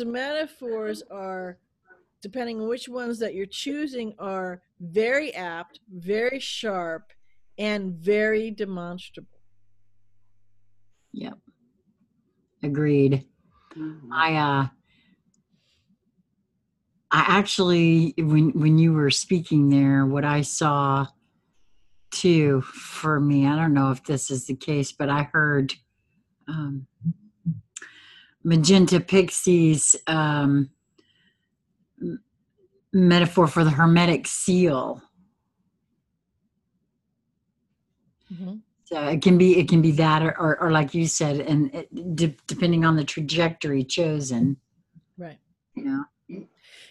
metaphors are, depending on which ones that you're choosing, are very apt, very sharp, and very demonstrable. Yep. Agreed. I actually, when you were speaking there, what I saw too for me, I don't know if this is the case, but I heard um, magenta pixies metaphor for the hermetic seal. Mm-hmm. So it can be that, or like you said, and depending on the trajectory chosen, Right. you know.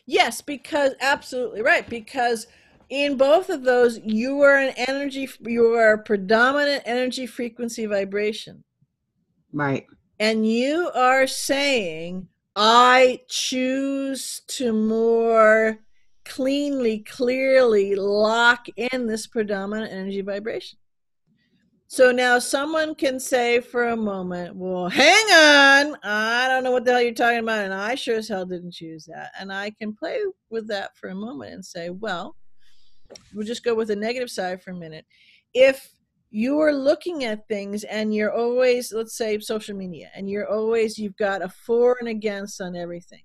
Yes, because absolutely right. Because in both of those, you are an energy, you are a predominant energy frequency vibration. Right. And you are saying, I choose to more cleanly, clearly lock in this predominant energy vibration. So now someone can say for a moment, well, hang on, I don't know what the hell you're talking about, and I sure as hell didn't choose that. And I can play with that for a moment and say, well, we'll just go with the negative side for a minute. If you're looking at things and you're always, let's say social media, and you've got a for and against on everything.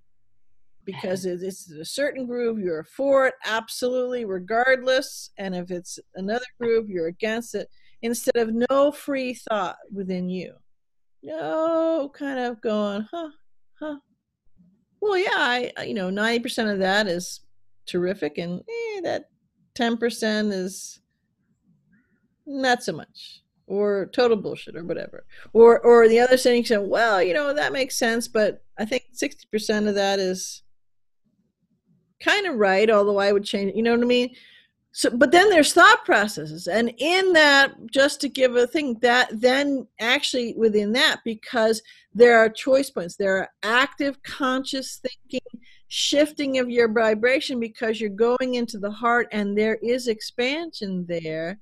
Because it's a certain group, you're for it, absolutely, regardless. And if it's another group, you're against it. Instead of no free thought within you. No, kind of going, huh. Well, yeah, 90% of that is terrific, and that 10% is not so much, or total bullshit, or whatever. Or the other thing, you say, well, that makes sense, but I think 60% of that is kind of right, although I would change it, you know what I mean? So, but then there's thought processes, and in that, just to give a thing, that then actually within that, because there are choice points, there are active conscious thinking, shifting of your vibration, because you're going into the heart and there is expansion there.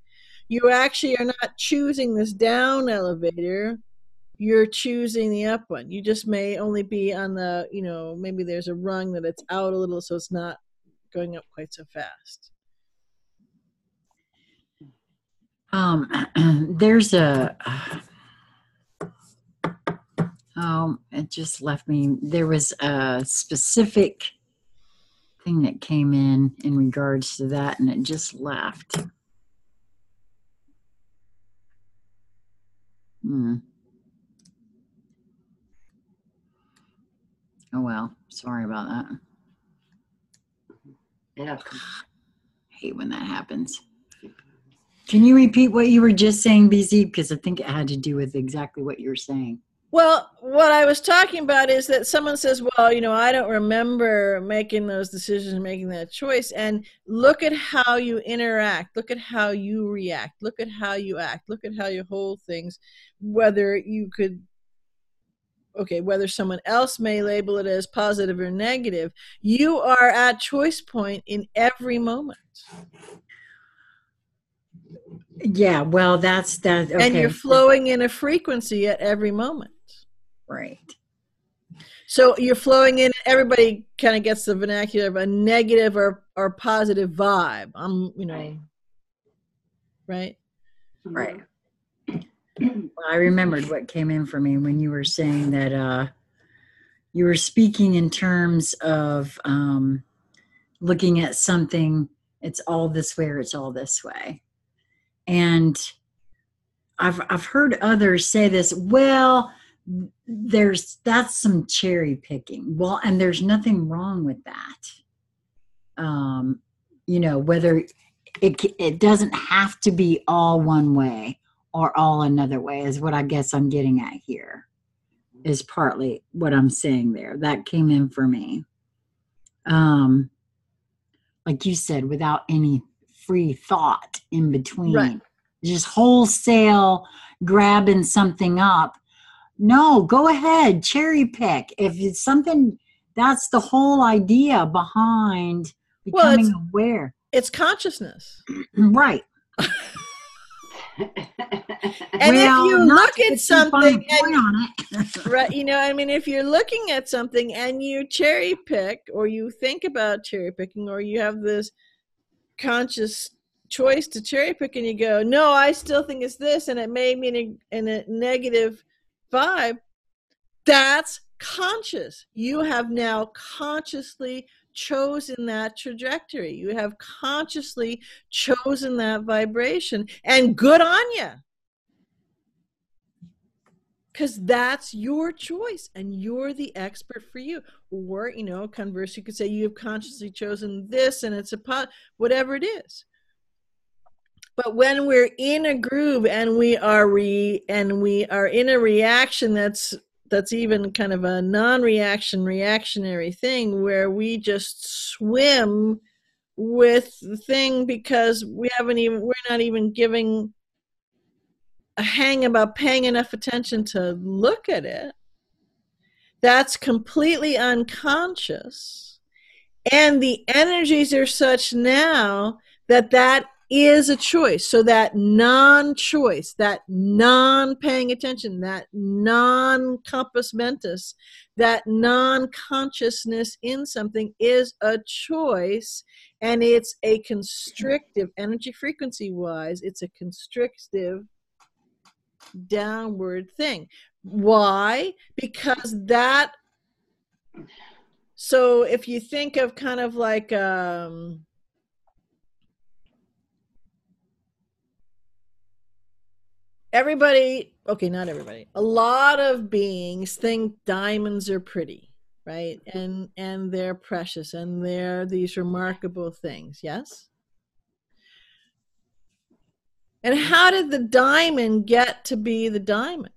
You actually are not choosing this down elevator, you're choosing the up one. You just may only be on the, maybe there's a rung that it's out a little, so it's not going up quite so fast. There's it just left me. There was a specific thing that came in regards to that, and it just left. Oh well, sorry about that. Yeah. Hate when that happens. Can you repeat what you were just saying, BZ? Because I think it had to do with exactly what you were saying. Well, what I was talking about is that someone says, well, I don't remember making those decisions, making that choice. And look at how you interact. Look at how you react. Look at how you act. Look at how you hold things. Whether someone else may label it as positive or negative, you are at choice point in every moment. Yeah, well, that's that. Okay. And you're flowing in a frequency at every moment. Right. So you're flowing in, everybody kind of gets the vernacular of a negative or positive vibe. Right? Right. Well, I remembered what came in for me when you were saying that you were speaking in terms of looking at something, it's all this way or it's all this way. And I've heard others say this, well, that's some cherry picking. Well, and there's nothing wrong with that. Whether it doesn't have to be all one way or all another way is what I guess I'm getting at here, is partly what I'm saying there. That came in for me. Like you said, without any free thought in between. Right. Just wholesale grabbing something up. No, go ahead, cherry pick. If it's something, that's the whole idea behind becoming aware. It's consciousness. Right. And if you look at something, right, if you're looking at something and you cherry pick, or you think about cherry picking, or you have this conscious choice to cherry pick, and you go, no, I still think it's this, and it made me in a negative vibe, that's conscious. You have now consciously chosen that trajectory. You have consciously chosen that vibration, and good on you. Because that's your choice and you're the expert for you. Or, conversely, you could say you have consciously chosen this and it's whatever it is. But when we're in a groove and we are in a reaction that's even kind of a reactionary thing, where we just swim with the thing because we're not even giving a hang about paying enough attention to look at it. That's completely unconscious. And the energies are such now that is a choice. So that non-choice, that non-paying attention, that non-compass mentis, that non-consciousness in something is a choice. And it's a constrictive, energy frequency wise, it's a constrictive downward thing. Why? Because so if you think of kind of like everybody, okay, not everybody, a lot of beings think diamonds are pretty, right? And they're precious and they're these remarkable things. Yes? And how did the diamond get to be the diamond?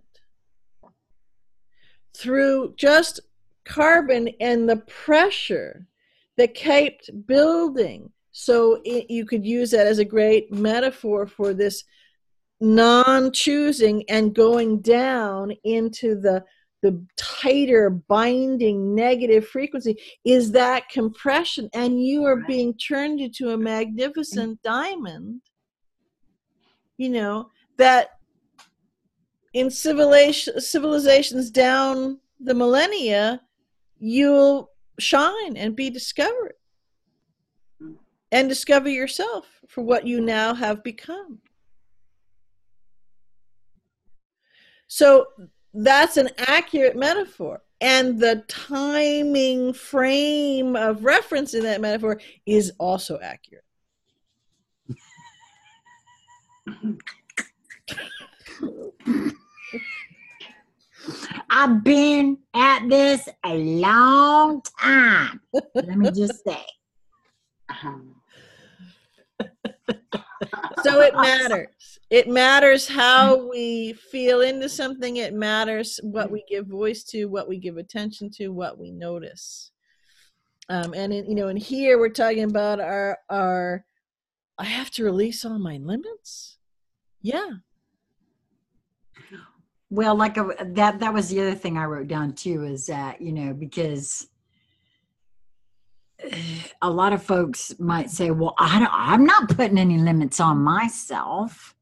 Through just carbon and the pressure that kept building. So you could use that as a great metaphor for this non-choosing and going down into the tighter binding negative frequency is that compression, and you are being turned into a magnificent diamond, that in civilizations down the millennia, you'll shine and be discovered and discover yourself for what you now have become. So that's an accurate metaphor. And the timing frame of reference in that metaphor is also accurate. I've been at this a long time. Let me just say. So it matters. It matters how we feel into something. It matters what we give voice to, what we give attention to, what we notice. And here we're talking about our I have to release all my limits. Yeah. Well, like that was the other thing I wrote down too, is that, because a lot of folks might say, well, I'm not putting any limits on myself,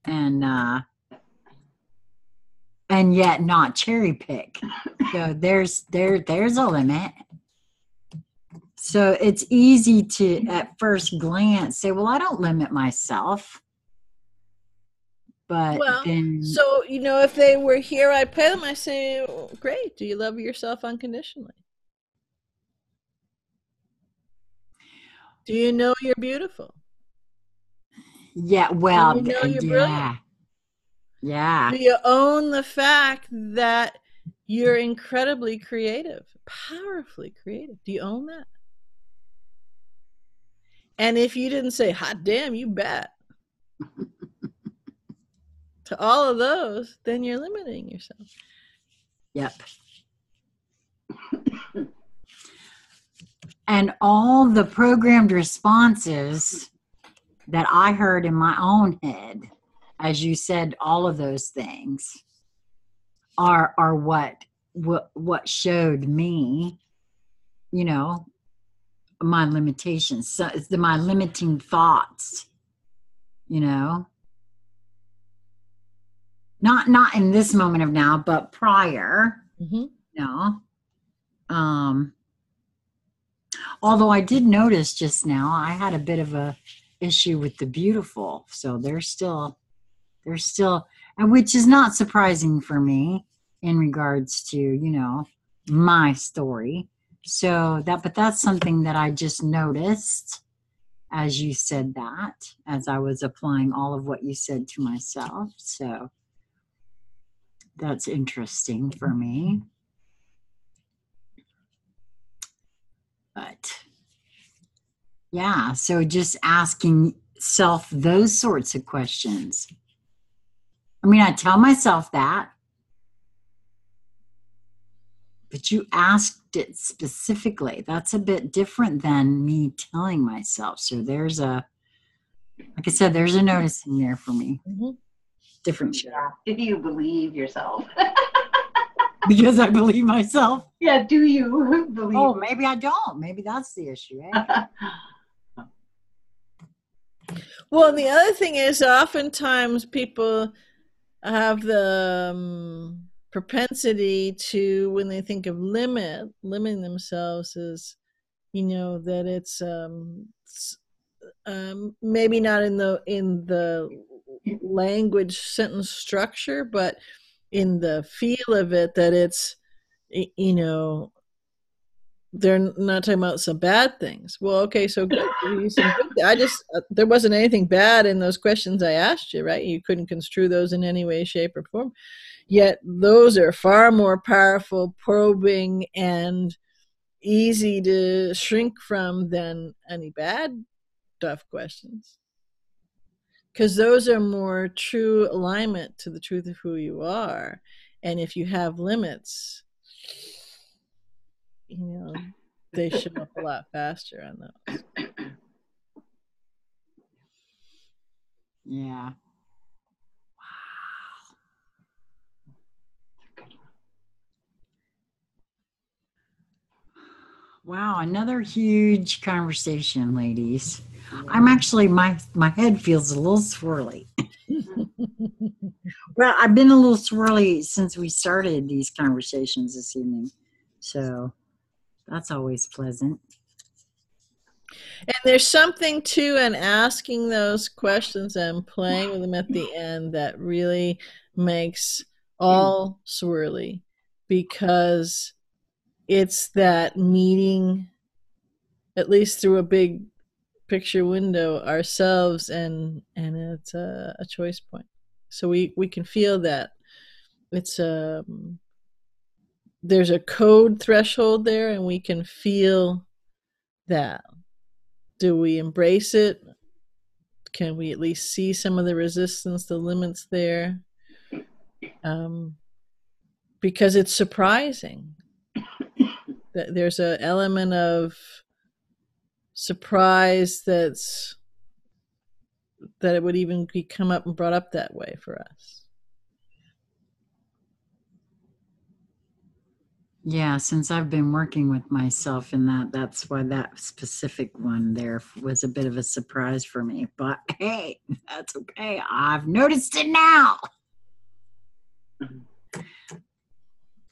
and yet not cherry pick. So there's a limit. So it's easy to, at first glance, say, well, I don't limit myself. But then, so, if they were here, I'd pay them. I say, oh, great. Do you love yourself unconditionally? Do you know you're beautiful? Yeah, well, do you know you're brilliant? Yeah. Do you own the fact that you're incredibly creative, powerfully creative? Do you own that? And if you didn't say, hot damn, you bet, to all of those, then you're limiting yourself. Yep. And all the programmed responses that I heard in my own head, as you said, all of those things are what showed me, my limitations. So it's my limiting thoughts, not in this moment of now, but prior, although I did notice just now, I had a bit of a issue with the beautiful. So there's still, and which is not surprising for me in regards to, my story. So but that's something that I just noticed as you said that, as I was applying all of what you said to myself. So that's interesting for me. But yeah, so just asking self those sorts of questions. I mean, I tell myself that, but you asked it specifically. That's a bit different than me telling myself. So there's like I said, there's a noticing there for me. Mm-hmm. Different shit. Yeah. If you believe yourself. Because I believe myself. Yeah, do you believe? Oh, maybe I don't. Maybe that's the issue. Eh? Well, and the other thing is, oftentimes people have the propensity to, when they think of limiting themselves, is, that it's maybe not in the language sentence structure, but in the feel of it, that it's, they're not talking about some bad things. Well, okay, so good. There wasn't anything bad in those questions I asked you, right? You couldn't construe those in any way, shape, or form. Yet those are far more powerful, probing, and easy to shrink from than any bad, tough questions. Because those are more true alignment to the truth of who you are. And if you have limits, they show up a lot faster on those. Yeah. Wow, another huge conversation, ladies. I'm actually, my head feels a little swirly. Well, I've been a little swirly since we started these conversations this evening. So that's always pleasant. And there's something too in asking those questions and playing with them at the end that really makes all swirly, because it's that meeting, at least through a big picture window, ourselves, and it's a choice point. So we can feel that it's there's a code threshold there, and we can feel that. Do we embrace it? Can we at least see some of the resistance, the limits there? Because it's surprising. There's an element of surprise that it would even be come up and brought up that way for us. Yeah, since I've been working with myself in that's why that specific one there was a bit of a surprise for me. But hey, that's okay. I've noticed it now.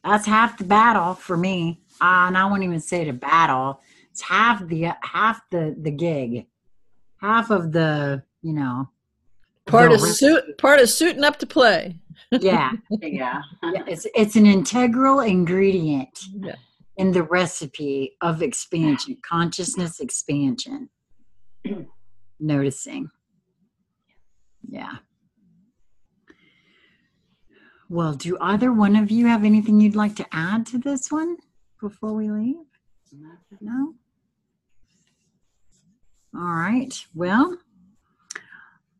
That's half the battle for me. And I won't even say the battle. It's half the gig. Half of the, part of suiting up to play. Yeah. Yeah. It's an integral ingredient Yeah. in the recipe of expansion, consciousness expansion. Noticing. Yeah. Well, do either one of you have anything you'd like to add to this one before we leave? No? All right. Well,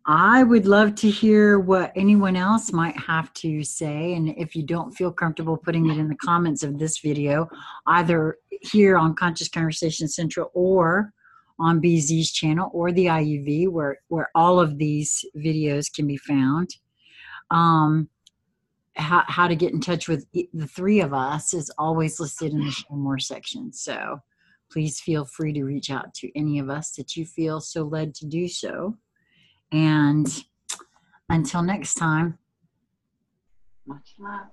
I would love to hear what anyone else might have to say. And if you don't feel comfortable putting it in the comments of this video, either here on Conscious Conversation Central or on BZ's channel or the IUV, where all of these videos can be found. How to get in touch with the three of us is always listed in the Show More section. So please feel free to reach out to any of us that you feel so led to do so. And until next time, Much love.